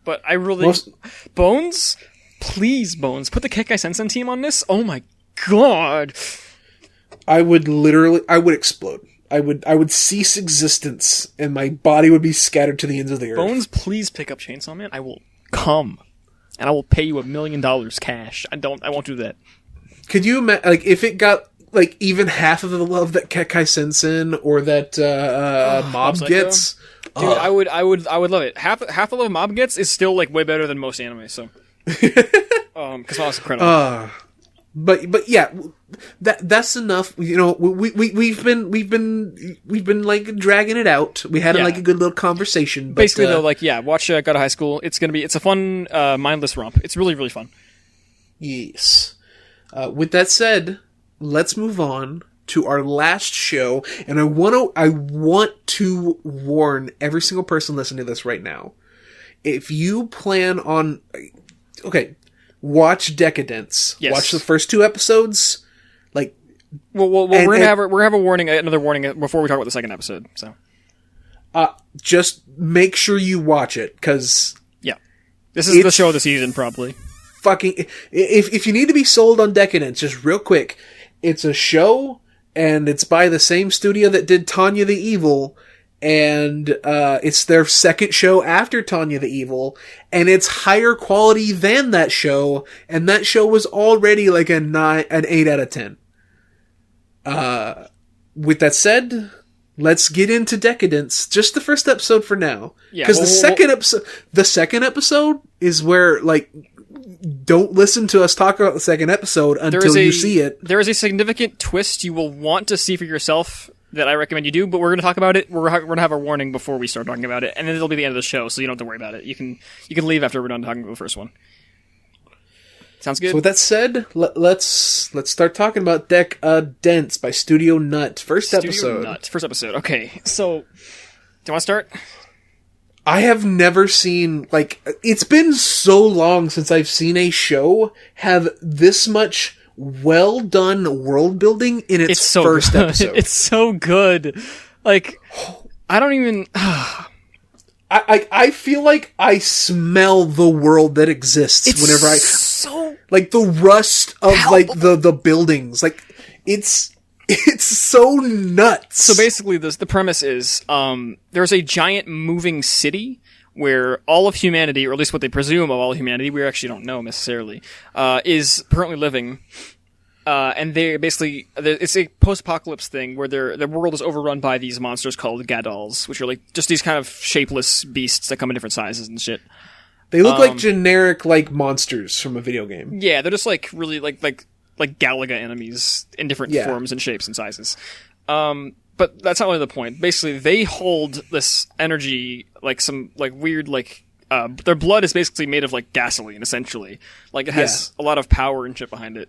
but I really Bones, please Bones, put the Kekai Sensen team on this. Oh my god, I would explode. I would cease existence, and my body would be scattered to the ends of the earth. Bones, please pick up Chainsaw Man. I will come, and I will pay you $1 million cash. I won't do that. Could you imagine, if it got even half of the love that Kekai Sensen or that Mob gets? Dude, I would love it. Half the love Mob gets is still way better than most anime. So, because Mob's incredible. But yeah, that's enough. You know, we've been dragging it out. We had a good little conversation. But, basically, though, watch Go to High School. It's a fun, mindless romp. It's really, really fun. Yes. With that said, let's move on to our last show, and I want to warn every single person listening to this right now. If you plan on, watch Deca-Dence. Yes. Watch the first 2 episodes. Like, we're gonna have a warning, another warning before we talk about the second episode. So, just make sure you watch it, because this is the show of the season, probably. Fucking, if you need to be sold on Deca-Dence, just real quick, it's a show, and it's by the same studio that did Tanya the Evil, and it's their second show after Tanya the Evil, and it's higher quality than that show, and that show was already like an 8 out of 10. With that said, let's get into Deca-Dence. Just the first episode for now, because the second episode is where, like, don't listen to us talk about the second episode until you see it. There is a significant twist you will want to see for yourself that I recommend you do, but we're going to talk about it. We're going to have a warning before we start talking about it, and then it'll be the end of the show, so you don't have to worry about it. You can leave after we're done talking about the first one. Sounds good? So with that said, let's start talking about Deca-Dence by Studio Nut. First episode. Okay, so do you want to start? I have never seen, like, it's been so long since I've seen a show have this much well done world building in its first episode. It's so good. Like, I don't even. I feel like I smell the world that exists whenever so like the rust of palpable. Like the buildings. Like, it's so nuts. So basically, the premise is there's a giant moving city where all of humanity, or at least what they presume of all humanity, we actually don't know necessarily, is currently living. And they basically, it's a post-apocalypse thing where the world is overrun by these monsters called gadolls, which are like just these kind of shapeless beasts that come in different sizes and shit. They look like generic, like, monsters from a video game. Yeah, they're just like really like Galaga enemies in different forms and shapes and sizes. But that's not really the point. Basically, they hold this energy, like some like weird like their blood is basically made of like gasoline, essentially. Like, it has a lot of power and shit behind it.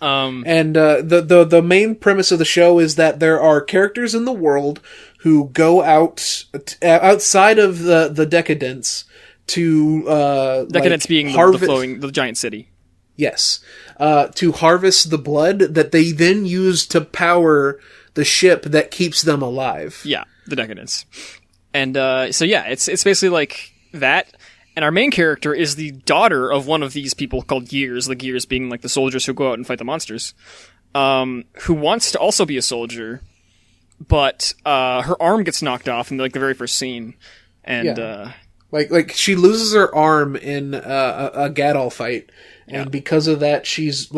And the main premise of the show is that there are characters in the world who go outside of the Deca-Dence to Deca-Dence like being the giant city. Yes, to harvest the blood that they then use to power the ship that keeps them alive. Yeah, the Deca-Dence. And it's basically like that. And our main character is the daughter of one of these people called Gears, the Gears being like the soldiers who go out and fight the monsters, who wants to also be a soldier, but her arm gets knocked off in like the very first scene, and like she loses her arm in a Gadol fight, and because of that, she's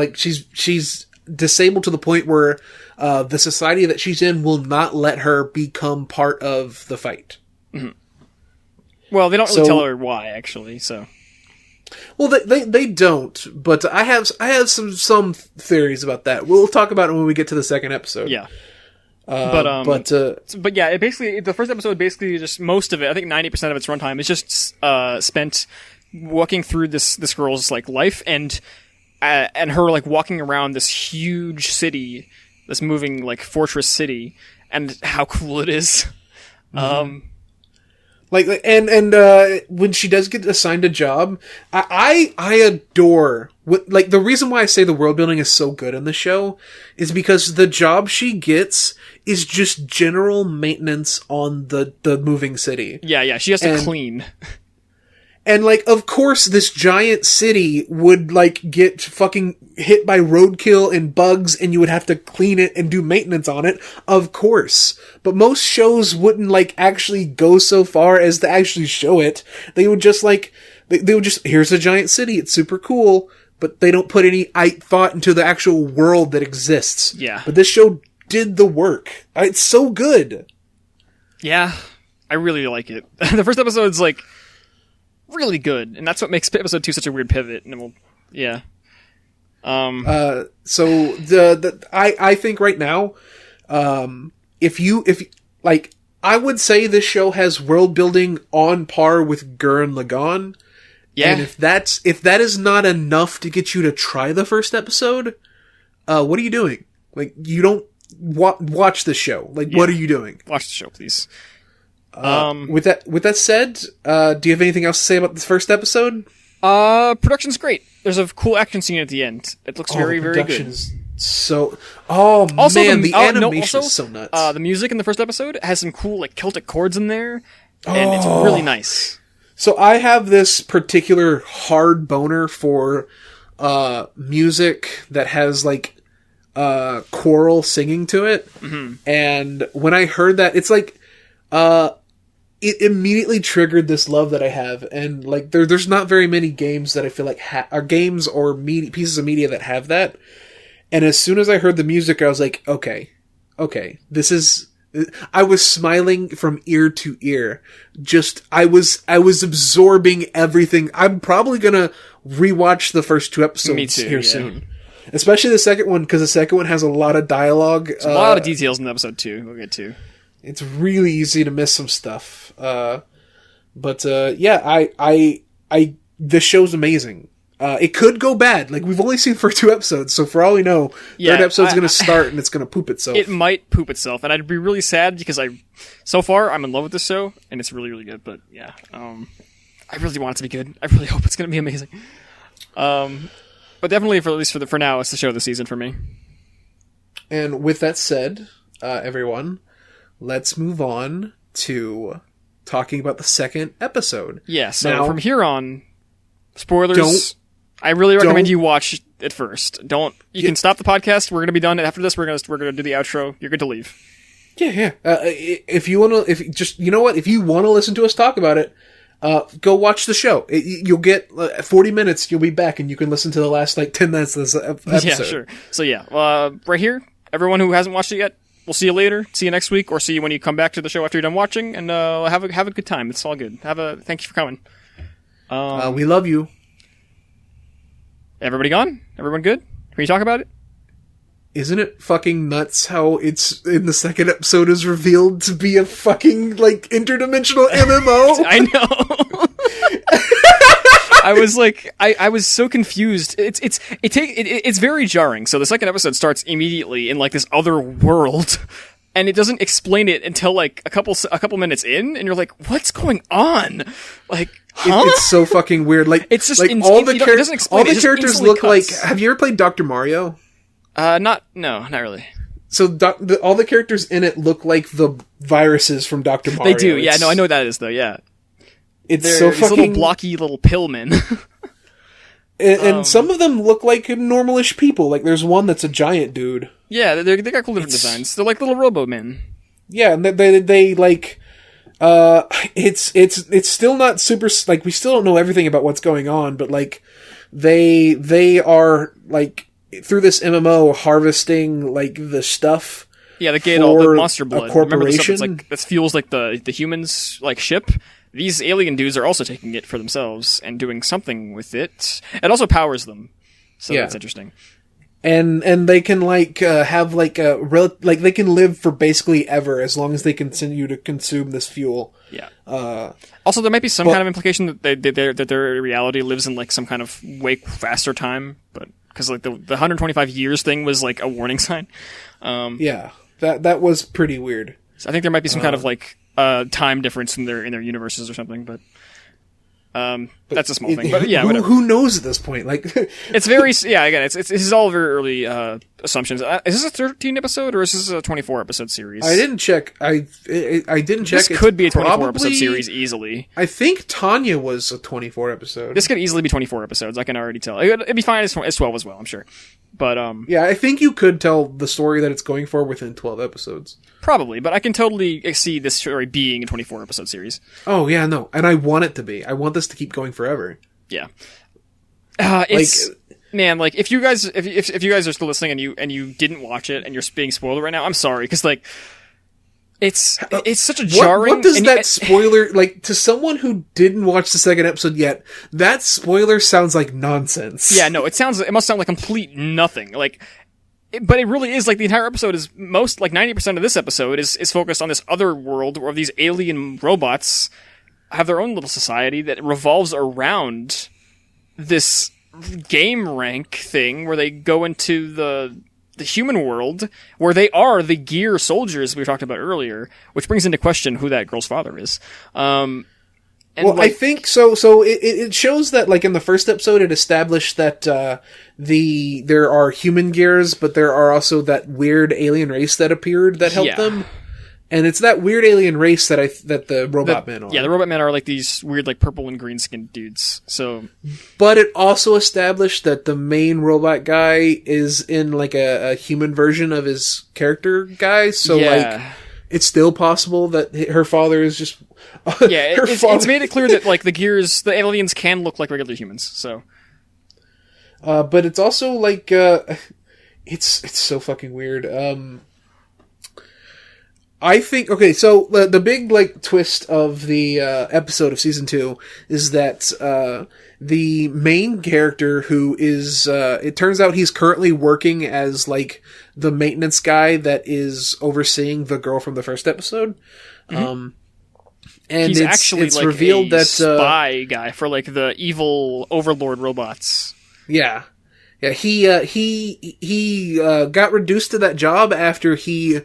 disabled to the point where the society that she's in will not let her become part of the fight. Mm-hmm. Well, they don't really tell her why, actually. So, well, they don't. But I have some theories about that. We'll talk about it when we get to the second episode. Yeah. But yeah, the first episode basically just most of it. I think 90% of its runtime is just spent walking through this girl's like life and her like walking around this huge city, this moving like fortress city, and how cool it is. Mm-hmm. When she does get assigned a job, I adore like the reason why I say the world building is so good in the show is because the job she gets is just general maintenance on the moving city. Yeah, she has to clean. And, like, of course, this giant city would, like, get fucking hit by roadkill and bugs, and you would have to clean it and do maintenance on it. Of course. But most shows wouldn't, like, actually go so far as to actually show it. They would just, like, they would just, here's a giant city, it's super cool, but they don't put any thought into the actual world that exists. Yeah. But this show did the work. It's so good. Yeah. I really like it. The first episode's, like, really good, and that's what makes episode 2 such a weird pivot. And we'll, so I think right now, if I would say this show has world building on par with Gurren Lagann. Yeah. And if that is not enough to get you to try the first episode, what are you doing? Like, you don't watch the show. Like, what are you doing? Watch the show, please. With that said, do you have anything else to say about this first episode? Production's great. There's a cool action scene at the end. It looks very, very good. So, man, the animation is so nuts. The music in the first episode has some cool like Celtic chords in there, and it's really nice. So I have this particular hard boner for music that has like choral singing to it, and when I heard that, it's like it immediately triggered this love that I have, and like there's not very many games that I feel like are games or pieces of media that have that. And as soon as I heard the music, I was like, okay, this is. I was smiling from ear to ear. I was absorbing everything. I'm probably gonna rewatch the first 2 episodes soon, especially the second one, because the second one has a lot of dialogue. There's a lot of details in episode 2. We'll get to. It's really easy to miss some stuff. But this show's amazing. It could go bad. Like, we've only seen for 2 episodes, so for all we know, third episode's going to start and it's going to poop itself. It might poop itself, and I'd be really sad because so far, I'm in love with this show, and it's really, really good, but yeah. I really want it to be good. I really hope it's going to be amazing. But definitely, at least for now, it's the show of the season for me. And with that said, everyone, let's move on to talking about the second episode. Yeah, so now, from here on, spoilers... I really recommend you watch it first. You can stop the podcast. We're going to be done after this. We're going to do the outro. You're good to leave. Yeah. If you want to listen to us talk about it, go watch the show. You'll get 40 minutes. You'll be back and you can listen to the last 10 minutes of this episode. Yeah, sure. So right here, everyone who hasn't watched it yet, we'll see you later. See you next week, or see you when you come back to the show after you're done watching, and have a good time. It's all good. Thank you for coming. We love you. Everybody gone? Everyone good? Can we talk about it? Isn't it fucking nuts how it's in the second episode is revealed to be a fucking interdimensional MMO? I know. I was I was so confused. It's very jarring. So the second episode starts immediately in this other world, and it doesn't explain it until a couple minutes in, and you're like, what's going on? Huh? It's so fucking weird. It's just all the characters look like. Have you ever played Dr. Mario? Not really. So all the characters in it look like the viruses from Dr. Mario. They do. Yeah, no, I know what that is though. Yeah, they're so fucking little blocky little pillmen. and some of them look like normalish people. There's one that's a giant dude. Yeah, they got cool different designs. They're like little robo-men. Yeah, and they it's still not super, we still don't know everything about what's going on, but they are through this MMO harvesting the stuff. Yeah, they get all the monster blood. A corporation. Remember, that fuels the humans ship. These alien dudes are also taking it for themselves and doing something with it. It also powers them, so that's interesting. And they can have they can live for basically ever as long as they continue to consume this fuel. Yeah. Also, there might be some kind of implication that their reality lives in some kind of way faster time, but because the 125 years thing was a warning sign. Yeah, that was pretty weird. So I think there might be some kind of time difference in their universes or something, but. That's a small thing, but yeah, who knows at this point? It's very again. This is all very early assumptions. Is this a 13 episode or is this a 24 episode series? I didn't check. I didn't check. This could be a 24 episode series easily. I think Tanya was a 24 episode. This could easily be 24 episodes. I can already tell. It'd be fine as 12 as well. I'm sure. But yeah, I think you could tell the story that it's going for within 12 episodes. Probably, but I can totally see this story being a 24 episode series. Oh yeah, no, and I want it to be. I want this to keep going forever. Yeah. It's man, if you guys if you guys are still listening and you didn't watch it and you're being spoiled right now, I'm sorry because it's such a jarring. What does that spoiler to someone who didn't watch the second episode yet? That spoiler sounds like nonsense. Yeah, no, it must sound like complete nothing. But it really is the entire episode is 90% of this episode is focused on this other world where these alien robots have their own little society that revolves around this game rank thing where they go into the the human world, where they are the gear soldiers we talked about earlier, which brings into question who that girl's father is. I think so. So it shows that, like, in the first episode, it established that there are human gears, but there are also that weird alien race that appeared that helped them. And it's that weird alien race that the robot men are. Yeah, the robot men are like these weird, like, purple and green skinned dudes. So, but it also established that the main robot guy is in, like, a human version of his character guy. So, like, it's still possible that her father is just. It's made it clear that, like, the aliens can look like regular humans. So, but it's also like it's so fucking weird. I think, okay, so the big, like, twist of the episode of season 2 is that the main character, who is it turns out he's currently working as, like, the maintenance guy that is overseeing the girl from the first episode. And he's actually it's like revealed a that spy guy for, like, the evil overlord robots. Yeah, he got reduced to that job after he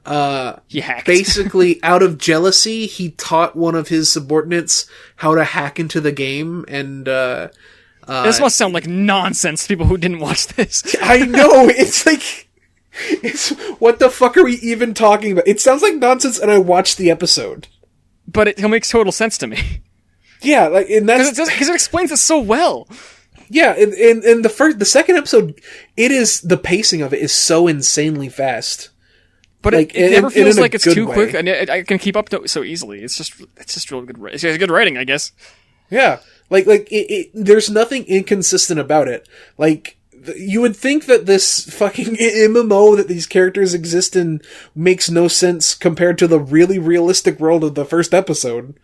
hacked. Basically, out of jealousy, he taught one of his subordinates how to hack into the game, and this must sound like nonsense to people who didn't watch this. I know, it's like, what the fuck are we even talking about? It sounds like nonsense, and I watched the episode. But it makes total sense to me. Yeah, like, and that's because it explains it so well. Yeah, in the second episode, the pacing of it is so insanely fast. But like, it never feels like it's too way. quick, and I can keep up to it so easily. It's just real good. It's good writing, I guess. Yeah, like there's nothing inconsistent about it. Like, you would think that this fucking MMO that these characters exist in makes no sense compared to the really realistic world of the first episode.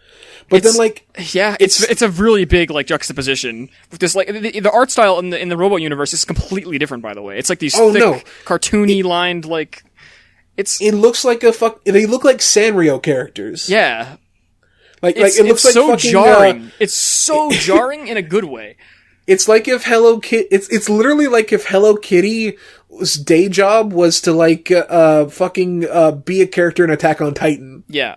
But then, like, yeah, it's a really big, like, juxtaposition with this, like, the art style in the robot universe is completely different. By the way, it's like these cartoony lined, like, it looks like they look like Sanrio characters. Yeah, like it looks like so fucking, jarring. It's so jarring in a good way. It's like if it's literally like if Hello Kitty's day job was to, like, be a character in Attack on Titan. Yeah.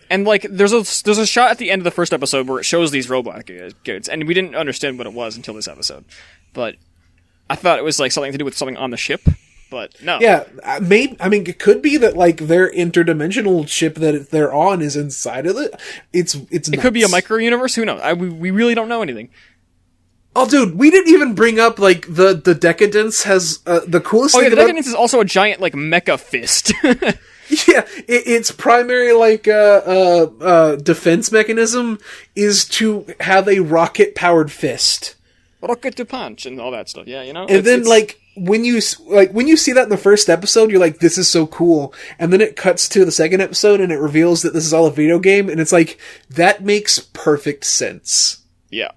And, like, there's a shot at the end of the first episode where it shows these robot goods, and we didn't understand what it was until this episode. But I thought it was, like, something to do with something on the ship, but no. Yeah, maybe. I mean, it could be that, like, their interdimensional ship that they're on is inside of it. It nuts. Could be a micro universe. Who knows? We really don't know anything. Oh, dude, we didn't even bring up, like, the Deca-Dence has the coolest. Oh yeah, the Deca-Dence is also a giant, like, mecha fist. Yeah, its primary, like, defense mechanism is to have a rocket-powered fist. Rocket to punch and all that stuff, yeah, you know? And then, like, when you see that in the first episode, you're like, this is so cool. And then it cuts to the second episode and it reveals that this is all a video game, and it's like, that makes perfect sense. Yeah.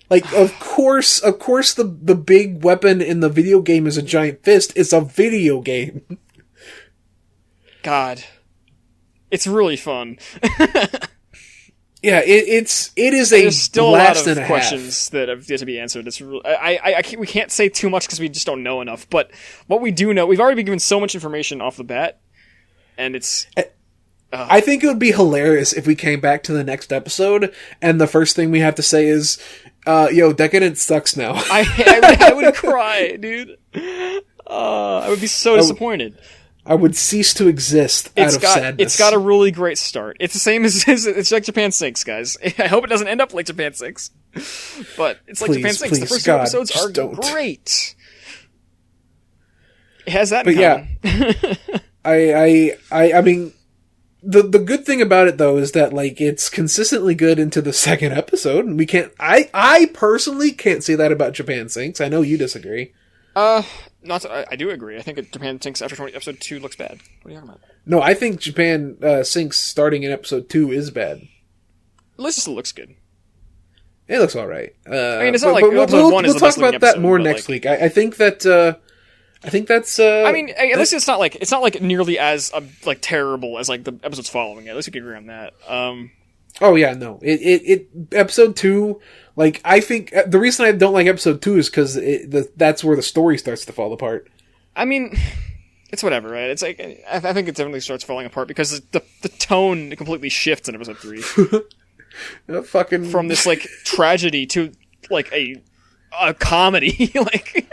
Like, of course the big weapon in the video game is a giant fist. It's a video game. God, it's really fun. Yeah, it is There's still blast a lot and of a questions that have yet to be answered. It's we can't say too much because we just don't know enough. But what we do know, we've already been given so much information off the bat, and it's. I think it would be hilarious if we came back to the next episode and the first thing we have to say is, "Yo, Deca-Dence sucks now." I would cry, dude. I would be so disappointed. I would cease to exist out of sadness. It's got a really great start. It's the same as it's like Japan Sinks, guys. I hope it doesn't end up like Japan Sinks, but it's like Japan Sinks. The first two episodes are great. It has that. But yeah, I mean, the good thing about it though is that, like, it's consistently good into the second episode, and we can't. I personally can't say that about Japan Sinks. I know you disagree. I do agree. I think Japan Sinks after episode 2 looks bad. What are you talking about? No, I think Japan Sinks starting in episode 2 is bad. At least it still looks good. It looks alright. I mean, it's not like episode 1 is the best looking episode. We'll talk about that more next week. I think that's. I mean, at least it's not like nearly as like terrible as like the episodes following it. At least we can agree on that. Oh yeah, no. It episode 2. Like, I think the reason I don't like episode 2 is because that's where the story starts to fall apart. I mean, it's whatever, right? It's like I think it definitely starts falling apart because the tone completely shifts in episode 3. Fucking from this like tragedy to like a comedy, like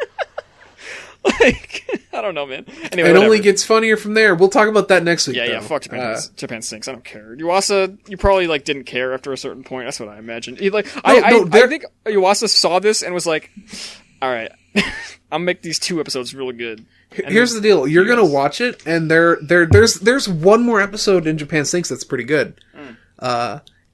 I don't know, man. Anyway, it whatever. only gets funnier from there. We'll talk about that next week. Yeah, though. yeah. Fuck Japan. Japan stinks. I don't care. Yuasa, you probably like didn't care after a certain point. That's what I imagine. I think Yuasa saw this and was like, "All right, I'll make these 2 episodes really good." And here's the deal: you're gonna watch it, and there's one more episode in Japan Sinks that's pretty good.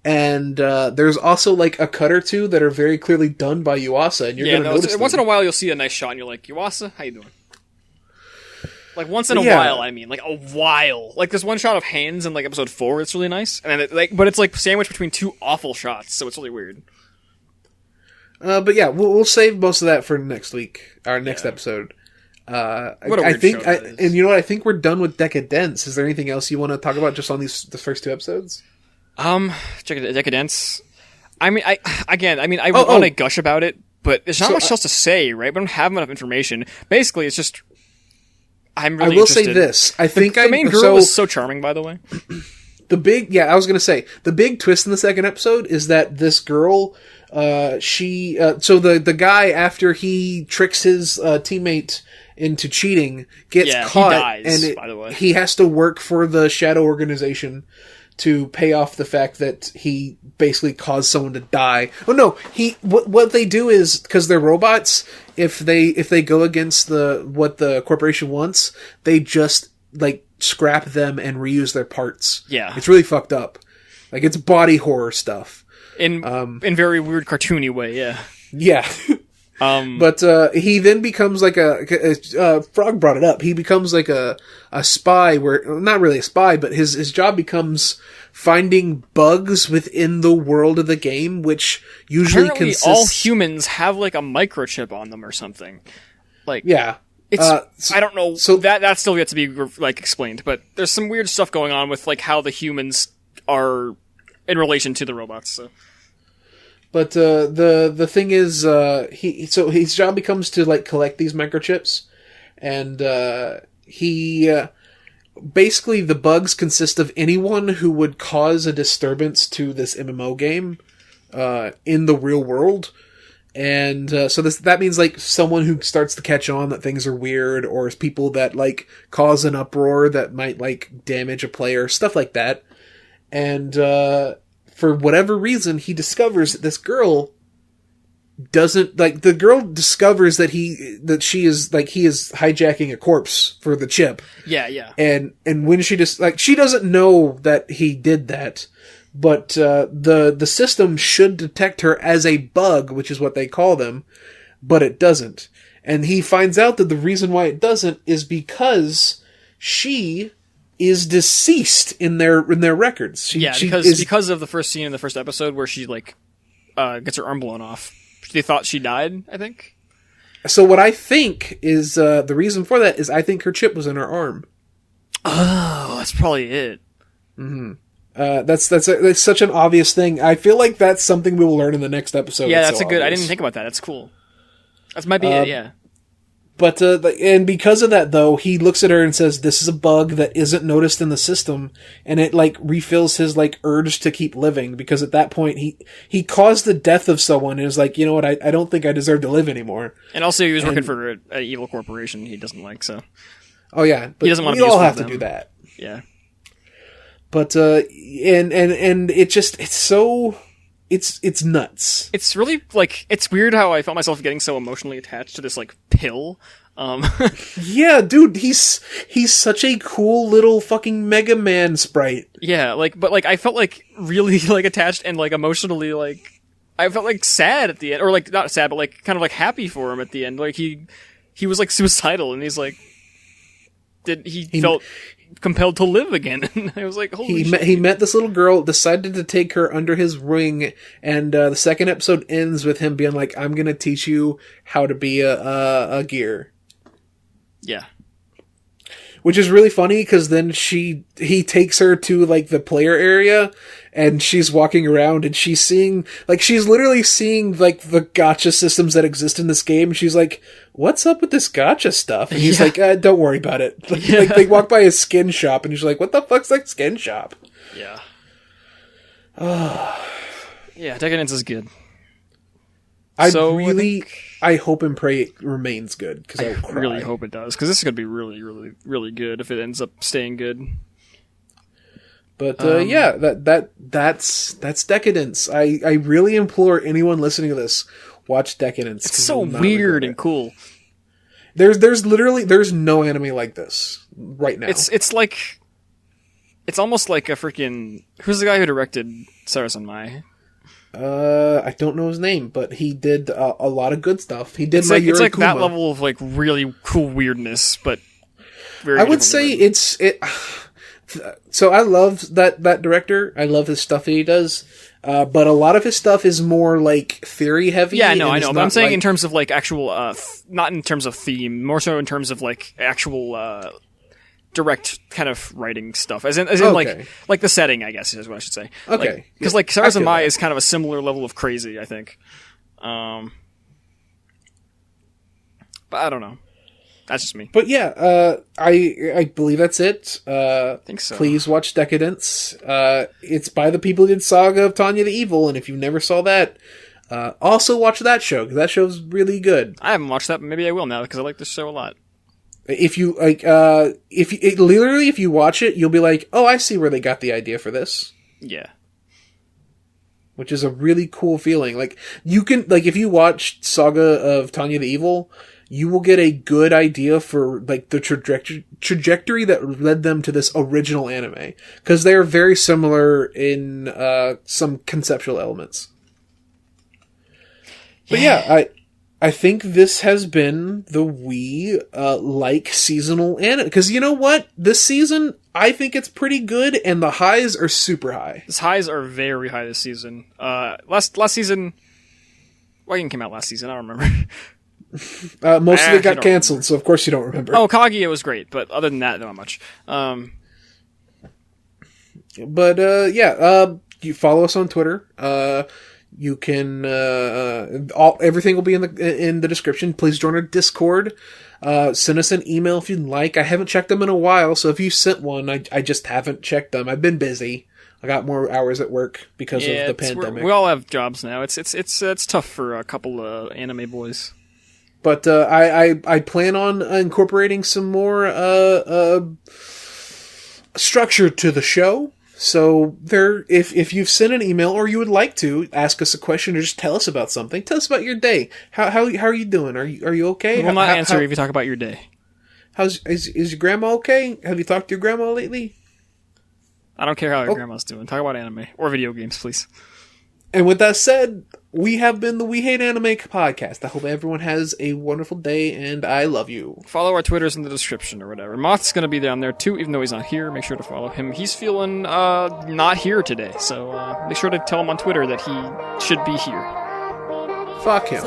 And there's also like a cut or 2 that are very clearly done by Yuasa, and you're gonna notice them. Once in a while you'll see a nice shot, and you're like, "Yuasa, how you doing?" Like once in a while, I mean, like a while. Like there's one shot of hands in like episode 4, it's really nice, and then but it's like sandwiched between 2 awful shots, so it's really weird. But yeah, we'll save most of that for next week, our next episode. I think, and you know what? I think we're done with Deca-Dence. Is there anything else you want to talk about just on the first 2 episodes? Check it, Deca-Dence. I want to gush about it, but there's not much else to say, right? We don't have enough information. Basically, it's just I'm really. I will say this. I think the main girl was so charming, by the way. I was gonna say the big twist in the second episode is that this girl, so the guy, after he tricks his teammate into cheating, gets caught, he dies, and by the way. He has to work for the Shadow Organization to pay off the fact that he basically caused someone to die. Oh no, what they do is, because they're robots, if they go against what the corporation wants, they just like scrap them and reuse their parts. Yeah. It's really fucked up. Like it's body horror stuff. In very weird cartoony way, yeah. Yeah. But he then becomes like Frog brought it up. He becomes like a spy, not really a spy, but his job becomes finding bugs within the world of the game, which usually apparently consists. All humans have like a microchip on them or something. Like yeah, it's I don't know. So that's still yet to be like explained, but there's some weird stuff going on with like how the humans are in relation to the robots. So. But the thing is, his job becomes to like collect these microchips, and basically the bugs consist of anyone who would cause a disturbance to this MMO game in the real world, and so that means like someone who starts to catch on that things are weird, or people that like cause an uproar that might like damage a player, stuff like that, and. For whatever reason, he discovers that this girl doesn't like. The girl discovers that he is hijacking a corpse for the chip. Yeah, yeah. And when she she doesn't know that he did that, but the system should detect her as a bug, which is what they call them, but it doesn't. And he finds out that the reason why it doesn't is because she is deceased in their records. Because of the first scene in the first episode where she like gets her arm blown off. They thought she died, I think. So what I think is the reason for that is I think her chip was in her arm. Oh, that's probably it. Mm-hmm. That's such an obvious thing. I feel like that's something we will learn in the next episode. Yeah, that's I didn't think about that. That's cool. That might be it. Yeah. But, and because of that, though, he looks at her and says, this is a bug that isn't noticed in the system, and it, like, refills his, like, urge to keep living, because at that point, he caused the death of someone, and is like, you know what, I don't think I deserve to live anymore. And also, he was working for an evil corporation he doesn't like, so... Oh, yeah, but he doesn't want we all have to do that. Yeah. But, and it just, it's so... It's nuts. It's really, like, it's weird how I felt myself getting so emotionally attached to this, like, pill. Yeah, dude, he's such a cool little fucking Mega Man sprite. Yeah, like, but, like, I felt, like, really, like, attached and, like, emotionally, like, I felt, like, sad at the end. Or, like, not sad, but, like, kind of, like, happy for him at the end. Like, he was, like, suicidal, and he's, like, he felt... compelled to live again. I was like, holy shit. He met this little girl, decided to take her under his wing, and the second episode ends with him being like, I'm gonna teach you how to be a gear. Yeah. Which is really funny because then he takes her to like the player area and she's walking around and she's literally seeing like the gacha systems that exist in this game. She's like, what's up with this gacha stuff? And he's like, don't worry about it. Like they walk by a skin shop and he's like, what the fuck's that skin shop? Yeah. Yeah, Deca-Dence is good. I hope and pray it remains good because I really hope it does because this is gonna be really, really, really good if it ends up staying good. But that's Deca-Dence. I really implore anyone listening to this, watch Deca-Dence. It's so weird and cool. There's no anime like this right now. It's almost like a freaking who's the guy who directed Sarasanmai? I don't know his name, but he did a lot of good stuff. He did it's like that level of like really cool weirdness, but very. I would say it. So I love that director. I love his stuff that he does, but a lot of his stuff is more like theory heavy. Yeah, no, I know. But I'm saying in terms of like actual, not in terms of theme, more so in terms of like actual. Direct kind of writing stuff, as in like the setting, I guess is what I should say. Okay, because like Sarasanmai is kind of a similar level of crazy, I think. But I don't know. That's just me. But yeah, I believe that's it. I think so. Please watch Deca-Dence. It's by the people who did Saga of Tanya the Evil, and if you never saw that, also watch that show because that show's really good. I haven't watched that, but maybe I will now because I like this show a lot. If you like, if you watch it, you'll be like, "Oh, I see where they got the idea for this." Yeah, which is a really cool feeling. Like you can, like, if you watch Saga of Tanya the Evil, you will get a good idea for like the trajectory that led them to this original anime because they are very similar in some conceptual elements. But yeah, I think this has been the like seasonal anime. Because you know what? This season, I think it's pretty good, and the highs are super high. The highs are very high this season. Last season... What game came out last season? I don't remember. Most of it got canceled, so of course you don't remember. Oh, Kaguya was great, but other than that, not much. You follow us on Twitter. You can everything will be in the description. Please join our Discord. Send us an email if you'd like. I haven't checked them in a while, so if you sent one, I just haven't checked them. I've been busy. I got more hours at work because of the pandemic. We all have jobs now. It's tough for a couple of anime boys. But I plan on incorporating some more structure to the show. So if you've sent an email or you would like to ask us a question or just tell us about something, tell us about your day. How are you doing? Are you okay? We will not answer if you talk about your day. Is your grandma okay? Have you talked to your grandma lately? I don't care how your grandma's doing. Talk about anime or video games, please. And with that said, we have been the We Hate Anime podcast. I hope everyone has a wonderful day, and I love you. Follow our Twitters in the description or whatever. Moth's going to be down there too, even though he's not here. Make sure to follow him. He's feeling not here today, so make sure to tell him on Twitter that he should be here. Fuck him.